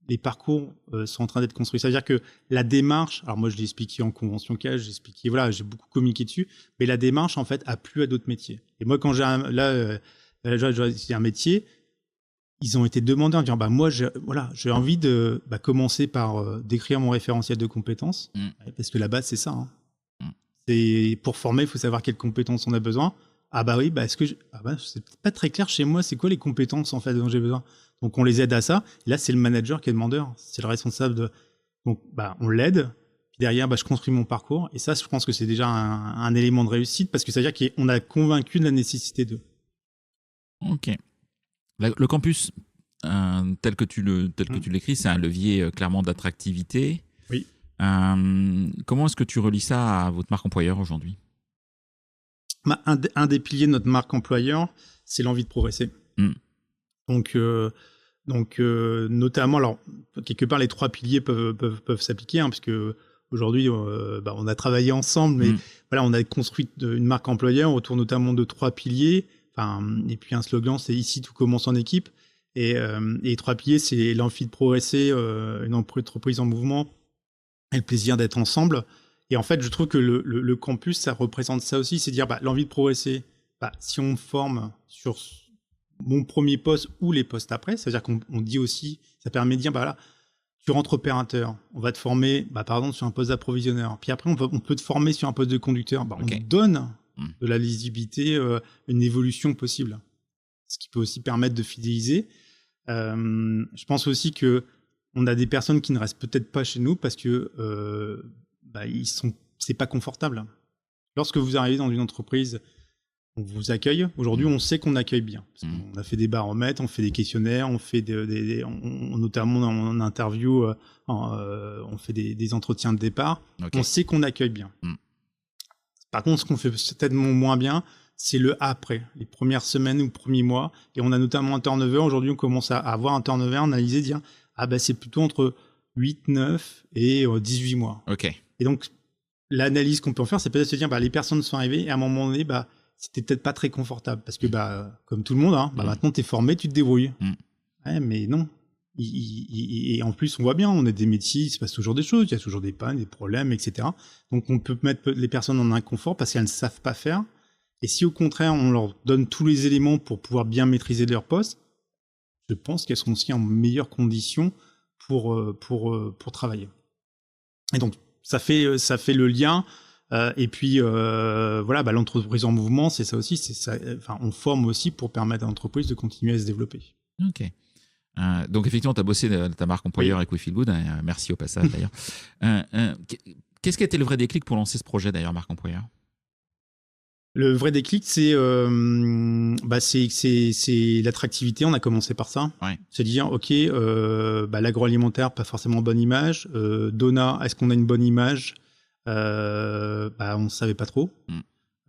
les parcours sont en train d'être construits. C'est-à-dire que la démarche, alors moi je l'ai expliqué en convention CAGE, j'ai beaucoup communiqué dessus, mais la démarche en fait a plu à d'autres métiers. Et moi quand j'ai un métier, ils ont été demandeurs en disant moi j'ai envie de commencer par décrire mon référentiel de compétences, parce que la base c'est ça. C'est pour former, il faut savoir quelles compétences on a besoin. C'est pas très clair chez moi, c'est quoi les compétences en fait dont j'ai besoin. Donc on les aide à ça. Et là, c'est le manager qui est demandeur, c'est le responsable de. Donc on l'aide. Puis derrière, je construis mon parcours. Et ça, je pense que c'est déjà un élément de réussite parce que ça veut dire qu'on a convaincu de la nécessité d'eux. Ok. Le campus, tel que tu l'écris, c'est un levier clairement d'attractivité. Oui. Comment est-ce que tu relis ça à votre marque employeur aujourd'hui? Un des piliers de notre marque employeur, c'est l'envie de progresser. Donc notamment, alors quelque part les trois piliers peuvent s'appliquer, puisque aujourd'hui on a travaillé ensemble, mais voilà, on a construit une marque employeur autour notamment de trois piliers. Et puis un slogan, c'est ici tout commence en équipe. Et les trois piliers, c'est l'envie de progresser, une entreprise en mouvement, et le plaisir d'être ensemble. Et en fait, je trouve que le campus, ça représente ça aussi, c'est dire l'envie de progresser. Si on me forme sur mon premier poste ou les postes après, c'est-à-dire qu'on dit aussi, ça permet de dire, tu rentres opérateur, on va te former, par exemple, sur un poste d'approvisionneur. Puis après, on peut te former sur un poste de conducteur. On te donne de la lisibilité, une évolution possible. Ce qui peut aussi permettre de fidéliser. Je pense aussi que on a des personnes qui ne restent peut-être pas chez nous parce que c'est pas confortable. Lorsque vous arrivez dans une entreprise, on vous accueille. Aujourd'hui, on sait qu'on accueille bien. On a fait des baromètres, on fait des questionnaires, on fait notamment en interview, on fait des entretiens de départ. Okay. On sait qu'on accueille bien. Par contre, ce qu'on fait peut-être moins bien, c'est le après, les premières semaines ou premiers mois. Et on a notamment un turnover. Aujourd'hui, on commence à avoir un turnover analysé, dire c'est plutôt entre 8, 9 et 18 mois. Okay. Et donc, l'analyse qu'on peut en faire, c'est peut-être se dire les personnes sont arrivées et à un moment donné, c'était peut-être pas très confortable parce que comme tout le monde, maintenant t'es formé, tu te débrouilles. Ouais, mais non. Et en plus, on voit bien, on a des métiers, il se passe toujours des choses, il y a toujours des pannes, des problèmes, etc. Donc on peut mettre les personnes en inconfort parce qu'elles ne savent pas faire. Et si au contraire, on leur donne tous les éléments pour pouvoir bien maîtriser leur poste, je pense qu'elles seront aussi en meilleures conditions pour travailler. Et donc ça fait le lien. Et puis l'entreprise en mouvement, c'est ça aussi. On forme aussi pour permettre à l'entreprise de continuer à se développer. Ok. Donc effectivement, tu as bossé ta marque employeur avec We Feel Good. Merci au passage d'ailleurs. Qu'est-ce qui a été le vrai déclic pour lancer ce projet d'ailleurs, marque employeur? Le vrai déclic, c'est l'attractivité. On a commencé par ça. Ouais. C'est dire, ok, l'agroalimentaire, pas forcément bonne image. Donat, est-ce qu'on a une bonne image? On ne savait pas trop.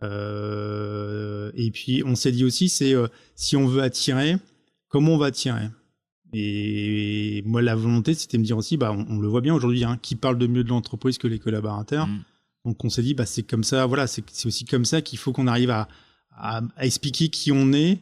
Et puis on s'est dit aussi, si on veut attirer, comment on va attirer? Et moi, la volonté, c'était de me dire aussi, on le voit bien aujourd'hui, qui parle de mieux de l'entreprise que les collaborateurs. Donc on s'est dit, c'est comme ça, c'est aussi comme ça qu'il faut qu'on arrive à expliquer qui on est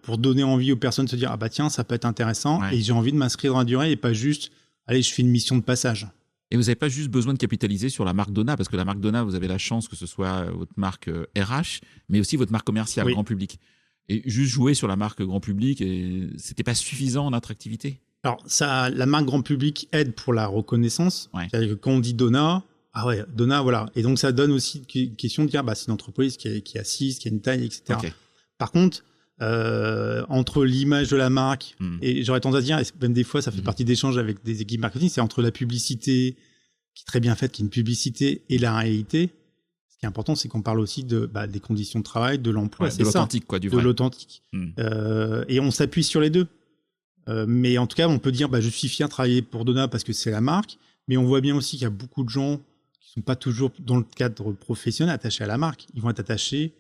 pour donner envie aux personnes de se dire, tiens, ça peut être intéressant, et j'ai envie de m'inscrire dans la durée et pas juste, allez, je fais une mission de passage. Et vous n'avez pas juste besoin de capitaliser sur la marque Donat, parce que la marque Donat, vous avez la chance que ce soit votre marque RH, mais aussi votre marque commerciale, grand public. Et juste jouer sur la marque grand public, c'était pas suffisant en attractivité? Alors, la marque grand public aide pour la reconnaissance. C'est-à-dire que quand on dit Donat, Donat, voilà. Et donc, ça donne aussi une question de dire, c'est une entreprise qui est assise, qui a une taille, etc. Okay. Par contre, entre l'image de la marque, et j'aurais tendance à dire, et même des fois, ça fait partie d'échanges avec des équipes marketing, c'est entre la publicité, qui est très bien faite, qui est une publicité, et la réalité. Ce qui est important, c'est qu'on parle aussi des conditions de travail, de l'emploi. C'est de l'authentique, du vrai. De l'authentique. Et on s'appuie sur les deux. Mais en tout cas, on peut dire, je suis fier de travailler pour Donat parce que c'est la marque, mais on voit bien aussi qu'il y a beaucoup de gens qui sont pas toujours dans le cadre professionnel attachés à la marque. Ils vont être attachés,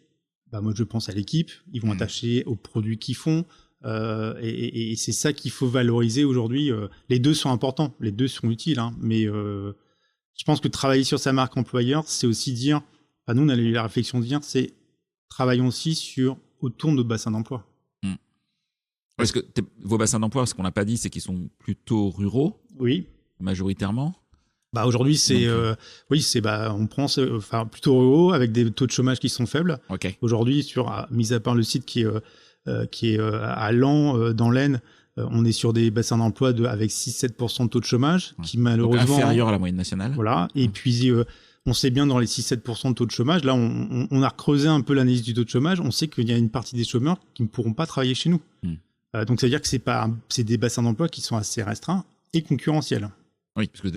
moi je pense à l'équipe, ils vont être attachés aux produits qu'ils font, et c'est ça qu'il faut valoriser aujourd'hui. Les deux sont importants, les deux sont utiles, mais je pense que travailler sur sa marque employeur, c'est aussi dire, nous on a eu la réflexion de dire, c'est travaillons aussi autour de nos bassins d'emploi. Parce que vos bassins d'emploi, ce qu'on n'a pas dit, c'est qu'ils sont plutôt ruraux. Oui. Majoritairement. Aujourd'hui, on prend plutôt ruraux avec des taux de chômage qui sont faibles. Okay. Aujourd'hui, mis à part le site qui est à Laon, dans l'Aisne, on est sur des bassins d'emploi avec 6-7% de taux de chômage, qui malheureusement... Donc inférieur à la moyenne nationale. Voilà. Et puis, on sait bien dans les 6-7% de taux de chômage, là, on a creusé un peu l'analyse du taux de chômage. On sait qu'il y a une partie des chômeurs qui ne pourront pas travailler chez nous. Donc, ça veut dire que c'est des bassins d'emploi qui sont assez restreints et concurrentiels. Oui, parce que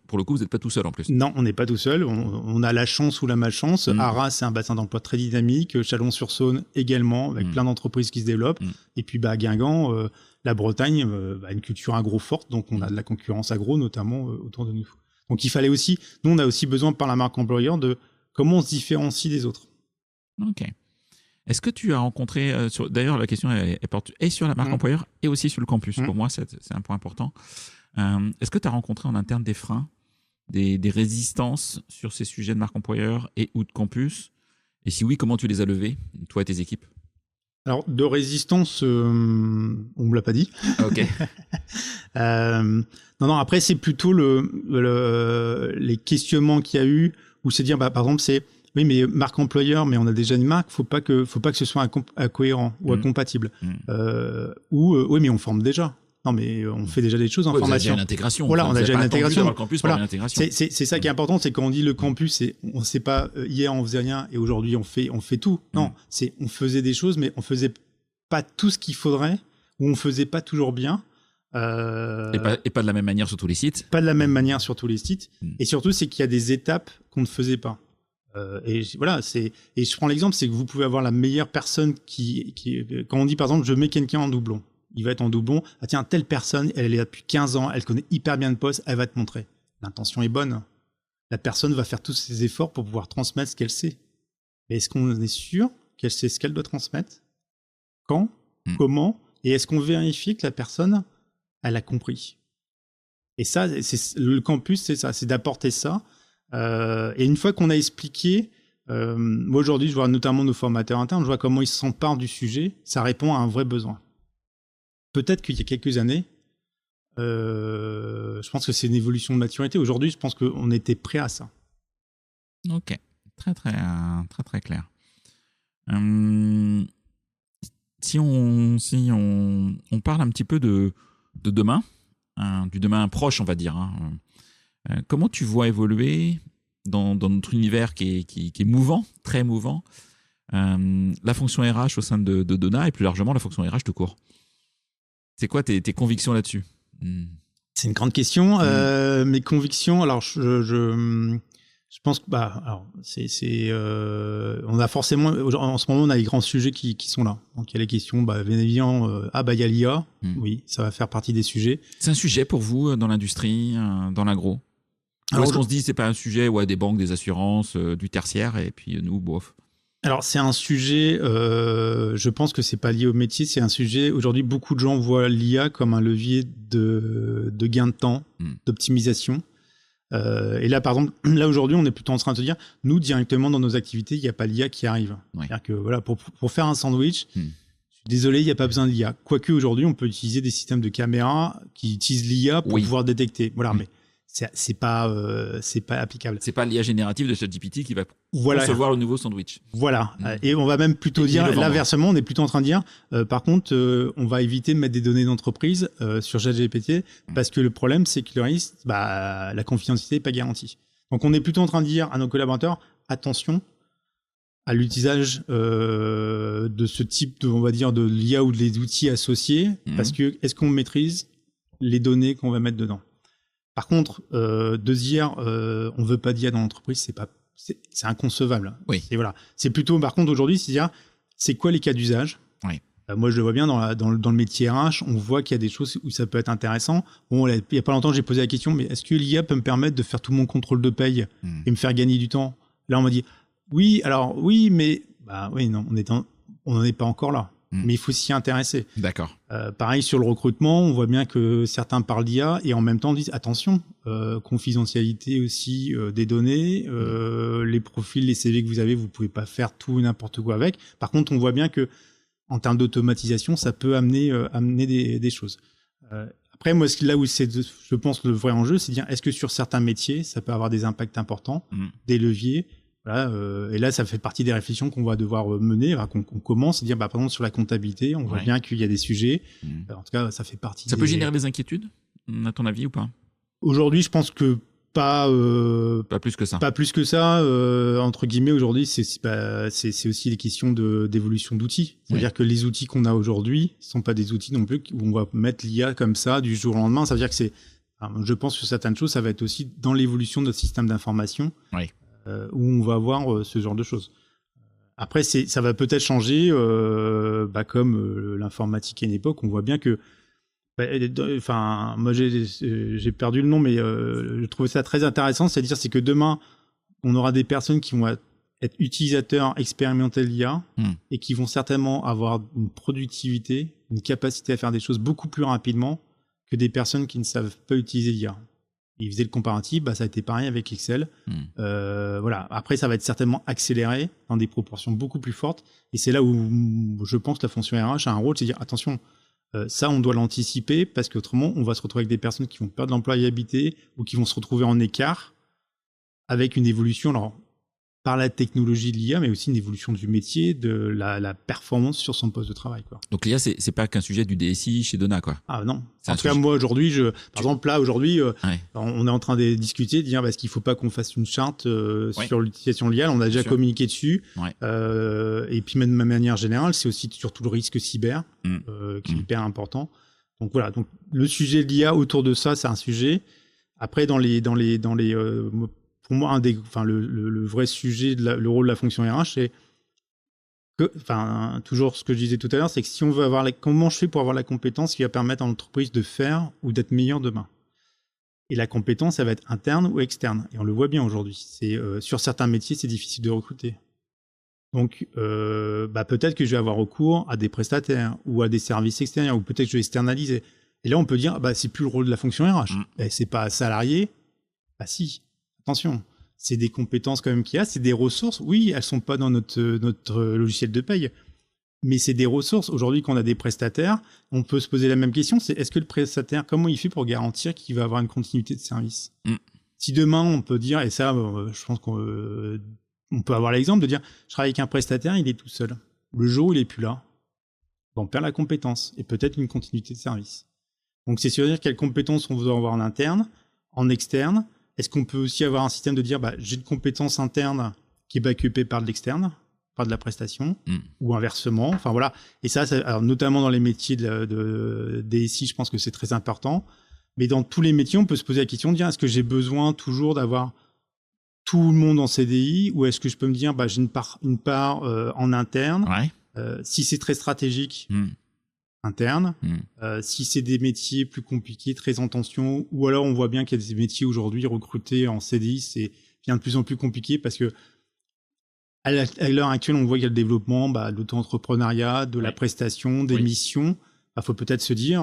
pour le coup, vous n'êtes pas tout seul en plus. Non, on n'est pas tout seul. On a la chance ou la malchance. Arras, c'est un bassin d'emploi très dynamique. Chalon-sur-Saône également, avec plein d'entreprises qui se développent. Et puis Guingamp, la Bretagne, une culture agro forte. Donc, on a de la concurrence agro, notamment autour de nous. Donc, il fallait aussi... Nous, on a aussi besoin, par la marque employeur, de comment on se différencie des autres. OK. Est-ce que tu as rencontré... D'ailleurs, la question porte et sur la marque employeur et aussi sur le campus. Pour moi, c'est un point important. Est-ce que tu as rencontré en interne des freins, des résistances sur ces sujets de marque employeur et ou de campus? Et si oui, comment tu les as levés, toi et tes équipes? Alors, de résistance, on ne me l'a pas dit. Ok. Non, après, c'est plutôt les questionnements qu'il y a eu, où c'est dire, par exemple, c'est, oui, mais marque employeur, mais on a déjà une marque, faut pas que ce soit incohérent ou incompatible. Oui, mais on forme déjà. Non, mais on fait déjà des choses en formation. Vous avez déjà une intégration. Voilà, on a déjà une intégration. Le campus pour l'intégration. C'est ça qui est important, c'est quand on dit le campus, on ne sait pas, hier on faisait rien et aujourd'hui on fait tout. Non, on faisait des choses, mais on faisait pas tout ce qu'il faudrait, ou on faisait pas toujours bien. Et pas de la même manière sur tous les sites. Pas de la même manière sur tous les sites. Et surtout, c'est qu'il y a des étapes qu'on ne faisait pas. Et voilà, et je prends l'exemple, c'est que vous pouvez avoir la meilleure personne qui quand on dit par exemple, je mets quelqu'un en doublon, il va être en doublon. Ah tiens, telle personne, elle est là depuis 15 ans, elle connaît hyper bien le poste, elle va te montrer. L'intention est bonne. La personne va faire tous ses efforts pour pouvoir transmettre ce qu'elle sait. Mais est-ce qu'on est sûr qu'elle sait ce qu'elle doit transmettre? Quand? Comment? Et est-ce qu'on vérifie que la personne, elle a compris? Et ça, le campus, c'est ça, c'est d'apporter ça. Et une fois qu'on a expliqué, moi aujourd'hui, je vois notamment nos formateurs internes, je vois comment ils s'emparent du sujet, ça répond à un vrai besoin. Peut-être qu'il y a quelques années, je pense que c'est une évolution de maturité. Aujourd'hui, je pense qu'on était prêt à ça. Ok, très clair. Si on parle un petit peu de demain, du demain proche, on va dire. Comment tu vois évoluer dans notre univers qui est mouvant, très mouvant, la fonction RH au sein de Dona et plus largement la fonction RH tout court? C'est quoi tes convictions là-dessus? C'est une grande question. Mes convictions, alors je pense que on a forcément en ce moment on a les grands sujets qui sont là. Donc il y a les questions, bien évidemment, il y a l'IA. Oui, ça va faire partie des sujets. C'est un sujet pour vous dans l'industrie, dans l'agro? Ou est-ce qu'on se dit c'est pas un sujet, des banques, des assurances, du tertiaire et puis nous, bof? Alors c'est un sujet, je pense que c'est pas lié au métier, c'est un sujet, aujourd'hui beaucoup de gens voient l'IA comme un levier de gain de temps, d'optimisation. Et là par exemple, aujourd'hui on est plutôt en train de se dire, nous directement dans nos activités, il n'y a pas l'IA qui arrive. Ouais. C'est-à-dire que voilà, pour faire un sandwich, je suis désolé, il n'y a pas besoin de l'IA. Quoique aujourd'hui on peut utiliser des systèmes de caméra qui utilisent l'IA pour pouvoir détecter. Voilà, mais c'est pas applicable. C'est pas l'IA générative de ChatGPT qui va concevoir le nouveau sandwich. Voilà. Et on va même plutôt dire, l'inversement, on est plutôt en train de dire, par contre, on va éviter de mettre des données d'entreprise sur ChatGPT parce que le problème, c'est que le risque, la confidentialité n'est pas garantie. Donc, on est plutôt en train de dire à nos collaborateurs, attention à l'utilisage de ce type de, on va dire, de l'IA ou des outils associés, parce que est-ce qu'on maîtrise les données qu'on va mettre dedans? Par contre, de dire on veut pas d'IA dans l'entreprise, c'est inconcevable. Oui. C'est plutôt, par contre, aujourd'hui, c'est dire c'est quoi les cas d'usage. Oui. Moi, je le vois bien dans le métier RH, on voit qu'il y a des choses où ça peut être intéressant. Bon, il y a pas longtemps, j'ai posé la question, mais est-ce que l'IA peut me permettre de faire tout mon contrôle de paye et me faire gagner du temps? Là, on m'a dit oui, mais oui, non, on n'en est pas encore là. Mais il faut s'y intéresser. D'accord. Pareil sur le recrutement, on voit bien que certains parlent d'IA et en même temps disent attention, confidentialité aussi des données, les profils, les CV que vous pouvez pas faire tout et n'importe quoi avec. Par contre, on voit bien que en termes d'automatisation, ça peut amener des choses. Après, moi, là où c'est, je pense, le vrai enjeu, c'est de dire est-ce que sur certains métiers, ça peut avoir des impacts importants, des leviers. Voilà, et là, ça fait partie des réflexions qu'on va devoir mener, qu'on commence, dire, par exemple, sur la comptabilité, on voit bien qu'il y a des sujets. En tout cas, ça fait partie. Ça peut générer des inquiétudes, à ton avis, ou pas? Aujourd'hui, je pense que pas plus que ça. Pas plus que ça. Entre guillemets, aujourd'hui, c'est aussi des questions d'évolution d'outils. C'est-à-dire que les outils qu'on a aujourd'hui ne sont pas des outils non plus où on va mettre l'IA comme ça du jour au lendemain. Ça veut dire que je pense que certaines choses, ça va être aussi dans l'évolution de notre système d'information. Oui. Où on va avoir ce genre de choses. Après, ça va peut-être changer, comme l'informatique à une époque, on voit bien que, moi j'ai perdu le nom, mais je trouvais ça très intéressant, c'est que demain, on aura des personnes qui vont être utilisateurs expérimentés de l'IA et qui vont certainement avoir une productivité, une capacité à faire des choses beaucoup plus rapidement que des personnes qui ne savent pas utiliser l'IA. Il faisait le comparatif, ça a été pareil avec Excel. Voilà. Après, ça va être certainement accéléré dans des proportions beaucoup plus fortes. Et c'est là où je pense que la fonction RH a un rôle, c'est de dire attention, ça on doit l'anticiper parce qu'autrement on va se retrouver avec des personnes qui vont perdre l'employabilité ou qui vont se retrouver en écart avec une évolution. Alors, par la technologie de l'IA, mais aussi une évolution du métier, de la performance sur son poste de travail, quoi. Donc l'IA, c'est pas qu'un sujet du DSI chez Dona, quoi. Ah non. En tout cas, moi aujourd'hui, par exemple là aujourd'hui, on est en train de discuter, de dire est-ce qu'il faut pas qu'on fasse une charte sur l'utilisation de l'IA. On a déjà communiqué dessus. Et puis même de manière générale, c'est aussi surtout le risque cyber qui est hyper important. Donc voilà. Donc le sujet de l'IA autour de ça, c'est un sujet. Après dans les pour moi le vrai sujet le rôle de la fonction RH, c'est toujours ce que je disais tout à l'heure, c'est que si on veut avoir comment je fais pour avoir la compétence qui va permettre à l'entreprise de faire ou d'être meilleure demain. Et la compétence, elle va être interne ou externe. Et on le voit bien aujourd'hui. Sur certains métiers, c'est difficile de recruter. Donc, peut-être que je vais avoir recours à des prestataires ou à des services extérieurs, ou peut-être que je vais externaliser. Et là, on peut dire, c'est plus le rôle de la fonction RH. C'est pas salarié. Bah si, attention. C'est des compétences quand même qu'il y a, c'est des ressources. Oui, elles sont pas dans notre logiciel de paye, mais c'est des ressources. Aujourd'hui, quand on a des prestataires, on peut se poser la même question, c'est est-ce que le prestataire, comment il fait pour garantir qu'il va avoir une continuité de service ? Si demain, on peut dire, et ça, je pense qu'on peut avoir l'exemple de dire, je travaille avec un prestataire, il est tout seul. Le jour où il est plus là, on perd la compétence et peut-être une continuité de service. Donc, c'est sûr quelles compétences on veut avoir en interne, en externe. Est-ce qu'on peut aussi avoir un système de dire j'ai une compétence interne qui est backupée par de l'externe, par de la prestation, ou inversement. Enfin voilà. Et ça alors, notamment dans les métiers de DSI, je pense que c'est très important. Mais dans tous les métiers, on peut se poser la question de dire est-ce que j'ai besoin toujours d'avoir tout le monde en CDI, ou est-ce que je peux me dire j'ai une part en interne. Si c'est très stratégique. Interne. Si c'est des métiers plus compliqués, très en tension, ou alors on voit bien qu'il y a des métiers aujourd'hui recrutés en CDI, c'est bien de plus en plus compliqué parce que à l'heure actuelle, on voit qu'il y a le développement de l'auto-entrepreneuriat, de la prestation, des missions. Il faut peut-être se dire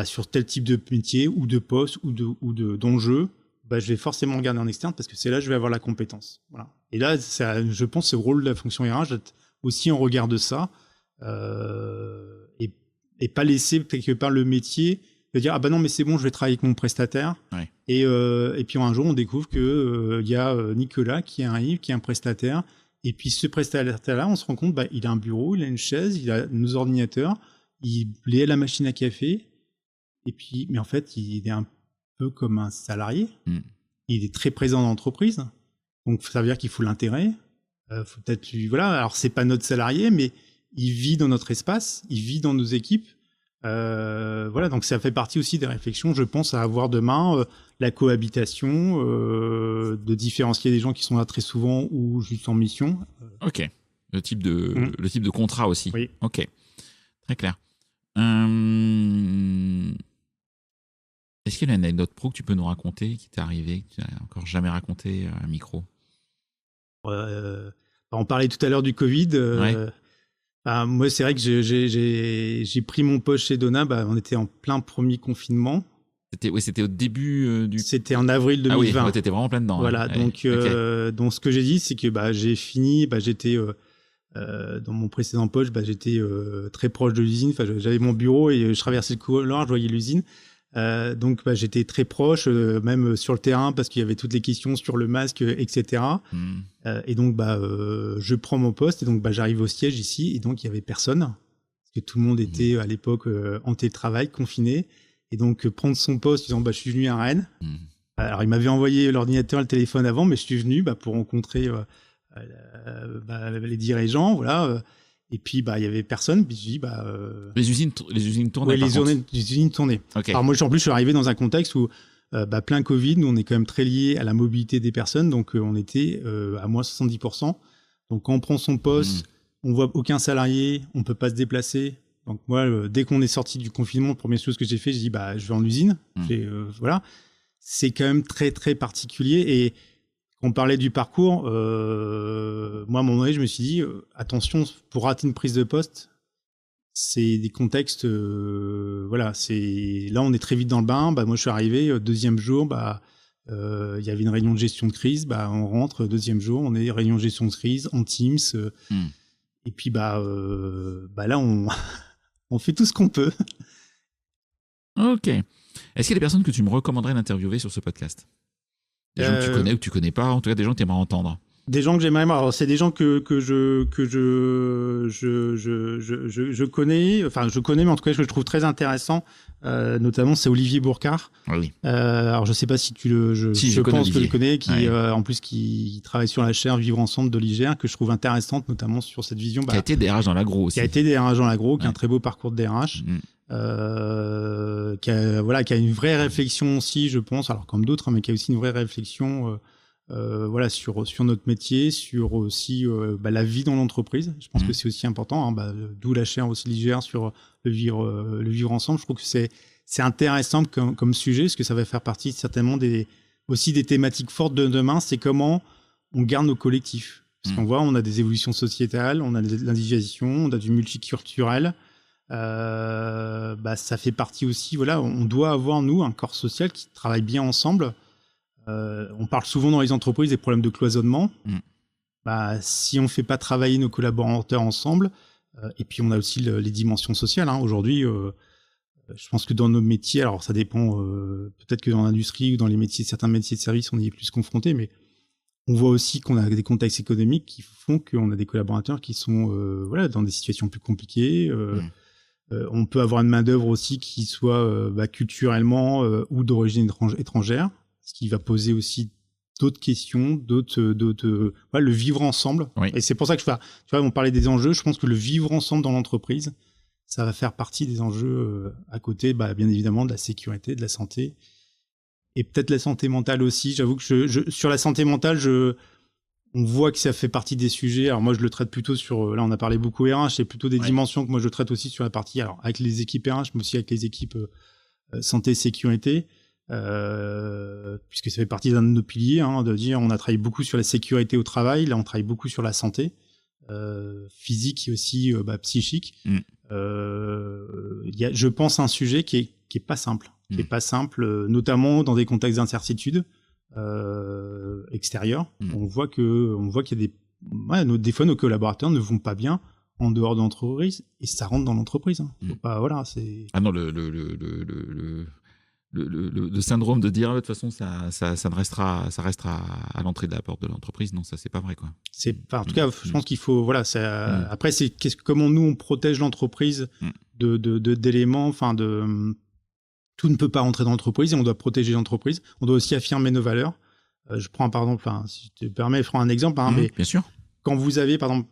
sur tel type de métier ou de poste ou d'enjeu, je vais forcément regarder en externe parce que c'est là que je vais avoir la compétence. Voilà. Et là, je pense que c'est le rôle de la fonction RH d'être aussi en regard de ça. Et pas laisser quelque part le métier de dire non mais c'est bon, je vais travailler avec mon prestataire et puis un jour on découvre que il y a Nicolas qui arrive, qui est un prestataire, et puis ce prestataire là on se rend compte il a un bureau, il a une chaise, il a nos ordinateurs, il est à la machine à café, et puis mais en fait il est un peu comme un salarié. Il est très présent dans l'entreprise, donc ça veut dire qu'il faut l'intégrer. Faut peut-être alors c'est pas notre salarié, mais il vit dans notre espace, il vit dans nos équipes. Donc ça fait partie aussi des réflexions, je pense, à avoir demain, la cohabitation, de différencier des gens qui sont là très souvent ou juste en mission. Ok, le type de contrat aussi. Oui. Ok, très clair. Est-ce qu'il y a une anecdote pro que tu peux nous raconter qui t'est arrivée, que tu n'as encore jamais raconté à un micro ? On parlait tout à l'heure du Covid. Moi, c'est vrai que j'ai pris mon poste chez Dona. On était en plein premier confinement. C'était au début du... C'était en avril 2020. Ah oui, t'étais vraiment plein dedans. Voilà, donc ce que j'ai dit, c'est que j'ai fini, j'étais dans mon précédent poste, j'étais très proche de l'usine. Enfin, j'avais mon bureau et je traversais le couloir, je voyais l'usine. Donc j'étais très proche, même sur le terrain, parce qu'il y avait toutes les questions sur le masque, etc. Et donc je prends mon poste et donc j'arrive au siège ici et donc il y avait personne parce que tout le monde était à l'époque en télétravail, confiné, et donc prendre son poste disant je suis venu à Rennes. Alors il m'avait envoyé l'ordinateur, le téléphone avant, mais je suis venu pour rencontrer les dirigeants, voilà. Et puis il y avait personne, puis je dis les usines tournaient. Les usines tournaient. Okay. Alors moi en plus je suis arrivé dans un contexte où plein Covid, nous on est quand même très lié à la mobilité des personnes, donc on était à moins 70%. Donc quand on prend son poste, on voit aucun salarié, on peut pas se déplacer. Donc moi dès qu'on est sorti du confinement, la première chose que j'ai fait, je dis je vais en usine. Voilà, c'est quand même très très particulier. Et on parlait du parcours, moi à un moment donné je me suis dit attention, pour rater une prise de poste, c'est des contextes, là on est très vite dans le bain. Moi je suis arrivé, deuxième jour, y avait une réunion de gestion de crise, on rentre, deuxième jour, on est réunion de gestion de crise en Teams, et puis là on fait tout ce qu'on peut. Ok. Est-ce qu'il y a des personnes que tu me recommanderais d'interviewer sur ce podcast ? Des gens que tu connais ou que tu connais pas, en tout cas des gens que tu aimerais entendre. Des gens que j'aimerais voir. Alors, c'est des gens que je connais. Enfin, je connais, mais en tout cas, je le trouve très intéressant. Notamment, c'est Olivier Bourcard. Oui. Alors, je sais pas si tu le. Je pense que tu le connais. Qui, en plus, qui travaille sur la chaire Vivre Ensemble de l'IGR, que je trouve intéressante, notamment sur cette vision. Qui a été DRH dans l'agro aussi. Qui a été DRH dans l'agro, qui a un très beau parcours de DRH. Qui a une vraie réflexion aussi, je pense. Alors, comme d'autres, mais qui a aussi une vraie réflexion. Sur notre métier, sur aussi la vie dans l'entreprise. Je pense que c'est aussi important, d'où la chaire aussi l'IGR sur le vivre ensemble. Je trouve que c'est intéressant comme sujet, parce que ça va faire partie certainement aussi des thématiques fortes de demain. C'est comment on garde nos collectifs. Parce qu'on voit, on a des évolutions sociétales, on a de l'individualisation, on a du multiculturel. Ça fait partie aussi, on doit avoir, nous, un corps social qui travaille bien ensemble. On parle souvent dans les entreprises des problèmes de cloisonnement. Si on ne fait pas travailler nos collaborateurs ensemble, et puis on a aussi les dimensions sociales. Aujourd'hui, je pense que dans nos métiers, alors ça dépend, peut-être que dans l'industrie ou dans certains métiers de service, on y est plus confronté, mais on voit aussi qu'on a des contextes économiques qui font qu'on a des collaborateurs qui sont dans des situations plus compliquées. On peut avoir une main-d'œuvre aussi qui soit culturellement ou d'origine étrangère. Ce qui va poser aussi d'autres questions, le vivre ensemble. Oui. Et c'est pour ça que on parlait des enjeux. Je pense que le vivre ensemble dans l'entreprise, ça va faire partie des enjeux à côté, bien évidemment, de la sécurité, de la santé. Et peut-être la santé mentale aussi. J'avoue que sur la santé mentale, on voit que ça fait partie des sujets. Alors moi, je le traite plutôt là, on a parlé beaucoup RH, c'est plutôt des dimensions que moi, je traite aussi sur la partie, alors avec les équipes RH, mais aussi avec les équipes santé-sécurité. Puisque ça fait partie d'un de nos piliers, de dire on a travaillé beaucoup sur la sécurité au travail, là on travaille beaucoup sur la santé physique et aussi psychique. Je pense un sujet qui est pas simple, notamment dans des contextes d'incertitude extérieurs. On voit qu'il y a des fois nos collaborateurs ne vont pas bien en dehors de l'entreprise et ça rentre dans l'entreprise. Faut pas, c'est. Ah non, le syndrome de dire de toute façon ça restera à l'entrée de la porte de l'entreprise, non, ça c'est pas vrai quoi. En tout cas, je pense qu'il faut après c'est comment nous on protège l'entreprise d'éléments, tout ne peut pas rentrer dans l'entreprise et on doit protéger l'entreprise. On doit aussi affirmer nos valeurs. Je prends par exemple, si tu te permets, je prends un exemple, mais bien sûr. Quand vous avez par exemple,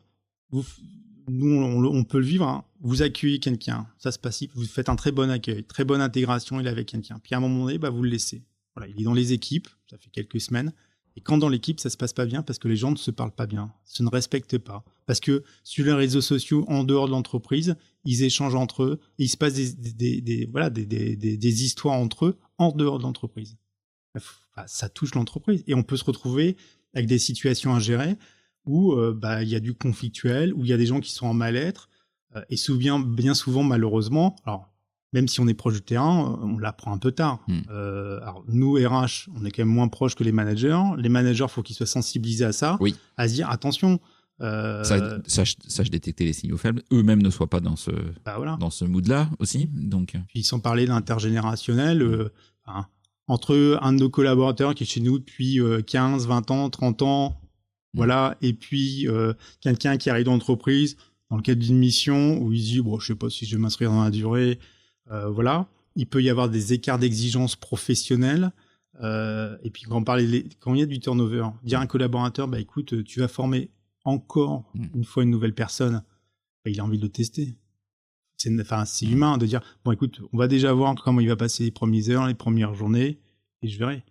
nous on peut le vivre. Vous accueillez quelqu'un, ça se passe, vous faites un très bon accueil, très bonne intégration, il est avec quelqu'un. Puis à un moment donné, vous le laissez. Voilà, il est dans les équipes, ça fait quelques semaines. Et quand dans l'équipe, ça se passe pas bien, parce que les gens ne se parlent pas bien, se ne respectent pas. Parce que sur les réseaux sociaux, en dehors de l'entreprise, ils échangent entre eux, et il se passe des histoires entre eux, en dehors de l'entreprise. Ça touche l'entreprise. Et on peut se retrouver avec des situations à gérer, où il y a du conflictuel, où il y a des gens qui sont en mal-être, et bien souvent, malheureusement, alors même si on est proche du terrain, on l'apprend un peu tard. Alors nous, RH, on est quand même moins proche que les managers. Les managers, il faut qu'ils soient sensibilisés à ça, à se dire attention. Sachent détecter les signaux faibles, eux-mêmes ne soient pas dans ce mood-là aussi. Donc. Puis sans parler d'intergénérationnel, entre un de nos collaborateurs qui est chez nous depuis 15, 20 ans, 30 ans, et puis quelqu'un qui arrive dans l'entreprise dans le cadre d'une mission où il se dit je sais pas si je vais m'inscrire dans la durée, il peut y avoir des écarts d'exigence professionnels, et puis quand il y a du turnover, dire à un collaborateur écoute, tu vas former encore une fois une nouvelle personne, il a envie de le tester. C'est humain de dire écoute, on va déjà voir comment il va passer les premières heures, les premières journées, et je verrai.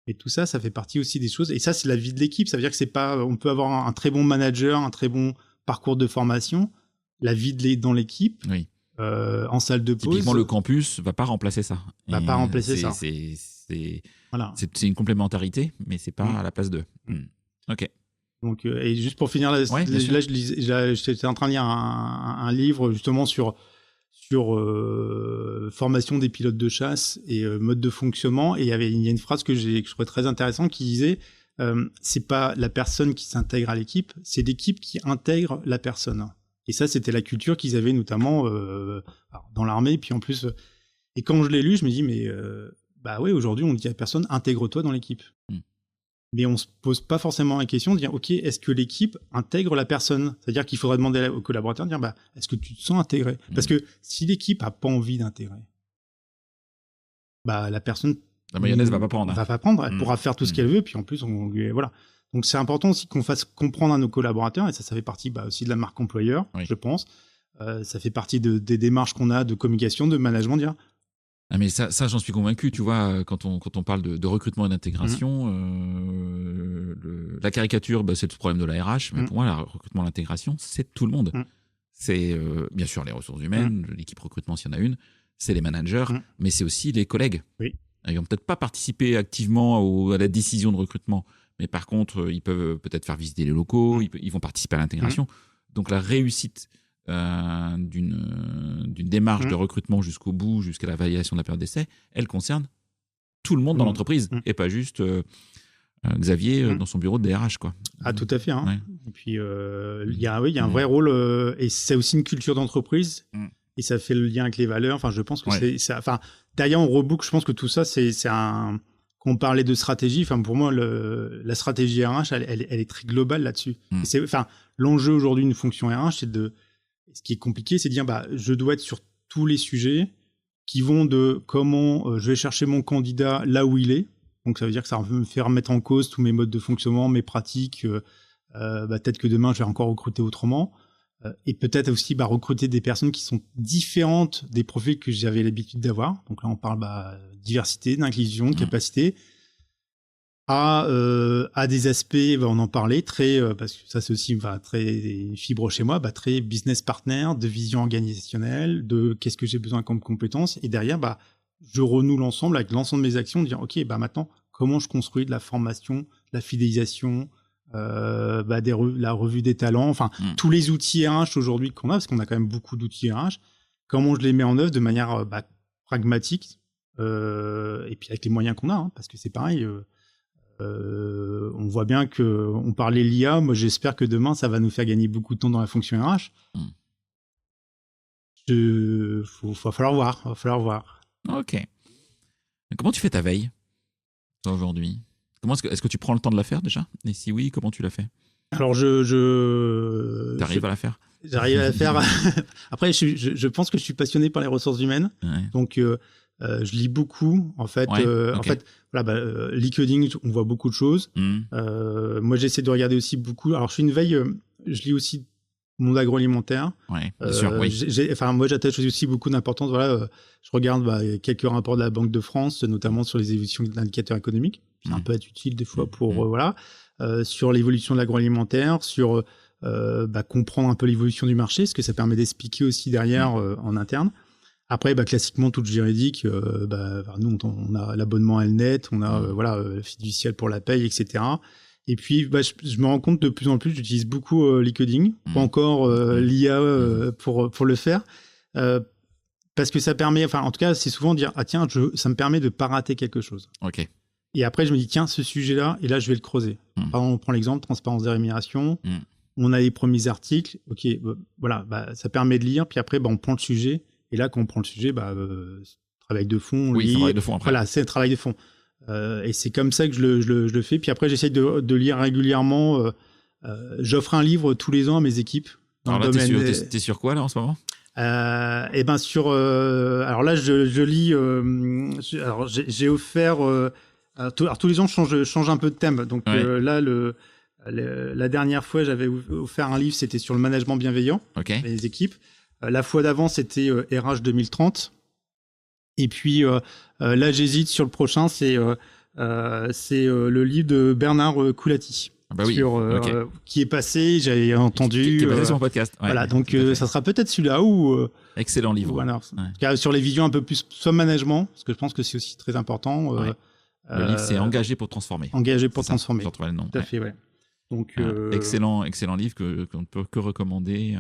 Et tout ça, ça fait partie aussi des choses. Et ça, c'est la vie de l'équipe. Ça veut dire que c'est pas. On peut avoir un très bon manager, un très bon parcours de formation, la vie dans l'équipe, en salle de pause. Typiquement, le campus va pas remplacer ça. Va pas remplacer ça. C'est une complémentarité, mais c'est pas à la place d'eux. Ok. Donc, et juste pour finir, j'étais en train de lire un livre justement sur formation des pilotes de chasse et mode de fonctionnement. Et il y a une phrase que je trouvais très intéressante qui disait c'est pas la personne qui s'intègre à l'équipe, c'est l'équipe qui intègre la personne. Et ça, c'était la culture qu'ils avaient notamment dans l'armée. Puis en plus, et quand je l'ai lu, je me dis mais aujourd'hui, on dit à la personne intègre-toi dans l'équipe. mais on se pose pas forcément la question de dire, ok, est-ce que l'équipe intègre la personne? C'est-à-dire qu'il faudrait demander aux collaborateurs de dire, bah, est-ce que tu te sens intégré? Parce que si l'équipe a pas envie d'intégrer, bah, la personne, la mayonnaise va pas prendre. Va pas prendre. Elle pourra faire tout ce qu'elle veut, puis en plus, voilà. Donc c'est important aussi qu'on fasse comprendre à nos collaborateurs, et ça fait partie aussi de la marque employeur, je pense. Ça fait partie des démarches qu'on a de communication, de management, dire. Ah mais ça j'en suis convaincu, tu vois, quand on parle de recrutement et d'intégration, la caricature, bah, c'est le problème de la RH, mais pour moi, le recrutement et l'intégration, c'est tout le monde. C'est bien sûr les ressources humaines, l'équipe recrutement s'il y en a une, c'est les managers, mais c'est aussi les collègues. Ils vont peut-être pas participer activement à la décision de recrutement, mais par contre, ils peuvent peut-être faire visiter les locaux, ils vont participer à l'intégration. Donc la réussite d'une démarche de recrutement jusqu'au bout, jusqu'à la validation de la période d'essai, elle concerne tout le monde dans l'entreprise et pas juste Xavier dans son bureau de DRH, quoi. Ah, tout à fait. Hein. Et puis, il y a un vrai rôle, et c'est aussi une culture d'entreprise, et ça fait le lien avec les valeurs. Enfin, je pense que c'est ça. Enfin, derrière, on reboucle. Je pense que tout ça, c'est un. Quand on parlait de stratégie, enfin, pour moi, la stratégie RH, elle est très globale là-dessus. Enfin, l'enjeu aujourd'hui d'une fonction RH, c'est de. Ce qui est compliqué, c'est de dire, bah, je dois être sur tous les sujets qui vont de comment je vais chercher mon candidat là où il est. Donc, ça veut dire que ça va me faire remettre en cause tous mes modes de fonctionnement, mes pratiques. Peut-être que demain, je vais encore recruter autrement. Et peut-être aussi recruter des personnes qui sont différentes des profils que j'avais l'habitude d'avoir. Donc là, on parle diversité, d'inclusion, de capacité. À des aspects, on en parlait, très, parce que ça c'est aussi très fibre chez moi, très business partner, de vision organisationnelle, de qu'est-ce que j'ai besoin comme compétences. Et derrière, je renoue l'ensemble avec l'ensemble de mes actions, de dire, ok, maintenant, comment je construis de la formation, de la fidélisation, la revue des talents, enfin, tous les outils RH aujourd'hui qu'on a, parce qu'on a quand même beaucoup d'outils RH, comment je les mets en œuvre de manière pragmatique, et puis avec les moyens qu'on a, hein, parce que c'est pareil. On voit bien qu'on parlait l'IA. Moi, j'espère que demain, ça va nous faire gagner beaucoup de temps dans la fonction RH. Va falloir voir. Ok. Mais comment tu fais ta veille, toi, aujourd'hui? Est-ce que tu prends le temps de la faire déjà? Et si oui, comment tu la fais? Alors, T'arrives à la faire? J'arrive à la faire. Après, je pense que je suis passionné par les ressources humaines. Donc, je lis beaucoup, en fait. LinkedIn, on voit beaucoup de choses. Moi, j'essaie de regarder aussi beaucoup. Alors, je fais une veille, je lis aussi monde agroalimentaire. Bien sûr, moi, j'attache aussi beaucoup d'importance. Je regarde quelques rapports de la Banque de France, notamment sur les évolutions d'indicateurs économiques. Ça peut être utile des fois pour sur l'évolution de l'agroalimentaire, sur comprendre un peu l'évolution du marché, ce que ça permet d'expliquer aussi derrière en interne. Après, classiquement, tout le juridique, nous, on a l'abonnement Elnet, on a fiducial pour la paye, etc. Et puis, je me rends compte de plus en plus, j'utilise beaucoup LinkedIn, pas encore l'IA pour le faire, parce que ça permet, en tout cas, c'est souvent dire, tiens, ça me permet de pas rater quelque chose. Ok. Et après, je me dis, tiens, ce sujet-là, et là, je vais le creuser. Par exemple, on prend l'exemple, transparence des rémunérations. On a les premiers articles. Ok, ça permet de lire. Puis après, on prend le sujet. Et là, quand on prend le sujet, travail de fond. Travail de fond après. Voilà, c'est un travail de fond. Et c'est comme ça que je le fais. Puis après, j'essaie de lire régulièrement. J'offre un livre tous les ans à mes équipes. Alors là, t'es sur quoi, là, en ce moment? Alors là, je lis. Alors, j'ai offert. Alors, tous les ans, je change un peu de thème. Donc là, la dernière fois, j'avais offert un livre, c'était sur le management bienveillant des équipes. La fois d'avant, c'était RH 2030. Et puis là, j'hésite sur le prochain, c'est le livre de Bernard Coulati. Qui est passé, j'avais entendu. Qui est passé sur mon podcast. Voilà, donc ça sera peut-être celui-là ou. Excellent livre. Sur les visions un peu plus soit management, parce que je pense que c'est aussi très important. Le livre, c'est Engagé pour transformer. Engagé pour transformer. Tout à fait, ouais. Donc, excellent livre qu'on ne peut que recommander.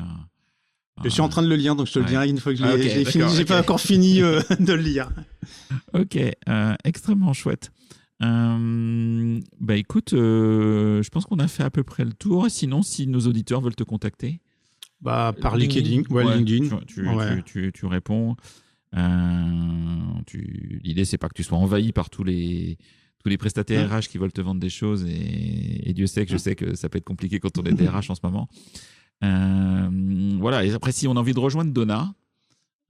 Je suis en train de le lire, donc je te le dirai une fois que j'ai fini. J'ai pas encore fini de le lire. Ok, extrêmement chouette. Écoute, je pense qu'on a fait à peu près le tour. Sinon, si nos auditeurs veulent te contacter, par LinkedIn. LinkedIn. Tu réponds. L'idée, c'est pas que tu sois envahi par tous les tous les prestataires RH qui veulent te vendre des choses et Dieu sait que je sais que ça peut être compliqué quand on est DRH en ce moment. Voilà. Et après, si on a envie de rejoindre Donna,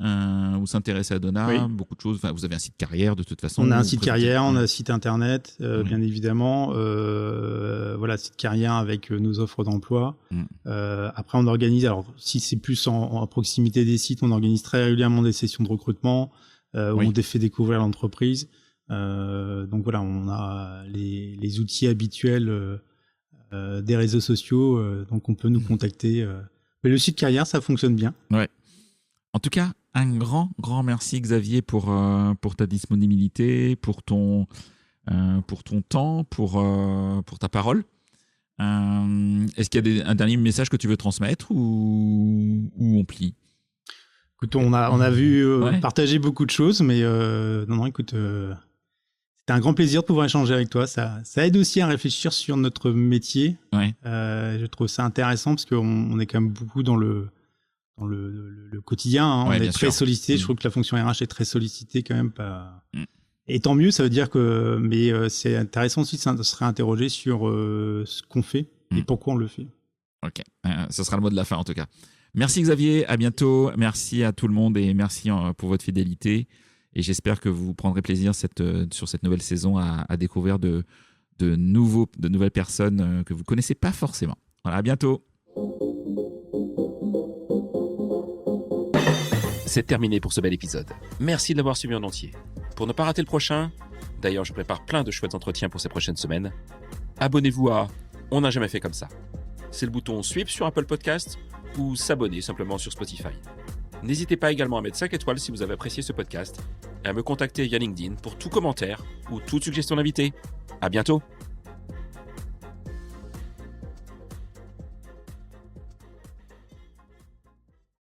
ou s'intéresser à Donna, beaucoup de choses. Enfin, vous avez un site carrière de toute façon. On a un site carrière, on a un site internet, bien évidemment. Voilà, site carrière avec nos offres d'emploi. Après, on organise. Alors, si c'est plus en proximité des sites, on organise très régulièrement des sessions de recrutement où on fait découvrir l'entreprise. Donc voilà, on a les outils habituels des réseaux sociaux, donc on peut nous contacter. Mais le site carrière, ça fonctionne bien. Ouais. En tout cas, un grand merci Xavier pour ta disponibilité, pour ton temps, pour ta parole. Est-ce qu'il y a un dernier message que tu veux transmettre ou on plie? Écoute, on a vu partager beaucoup de choses, mais non, écoute, c'était un grand plaisir de pouvoir échanger avec toi. Ça aide aussi à réfléchir sur notre métier. Je trouve ça intéressant parce qu'on est quand même beaucoup dans le quotidien, hein. On est très sollicité. Je trouve que la fonction RH est très sollicitée quand même. Et tant mieux, ça veut dire que. Mais c'est intéressant aussi de se réinterroger sur ce qu'on fait et pourquoi on le fait. Ok, ce sera le mot de la fin en tout cas. Merci Xavier, à bientôt. Merci à tout le monde et merci pour votre fidélité. Et j'espère que vous prendrez plaisir sur cette nouvelle saison à découvrir de nouvelles personnes que vous ne connaissez pas forcément. Voilà, à bientôt. C'est terminé pour ce bel épisode. Merci de l'avoir suivi en entier. Pour ne pas rater le prochain, d'ailleurs je prépare plein de chouettes entretiens pour ces prochaines semaines, abonnez-vous à On n'a jamais fait comme ça. C'est le bouton Suivre sur Apple Podcast ou s'abonner simplement sur Spotify. N'hésitez pas également à mettre 5 étoiles si vous avez apprécié ce podcast et à me contacter via LinkedIn pour tout commentaire ou toute suggestion d'invité. À bientôt.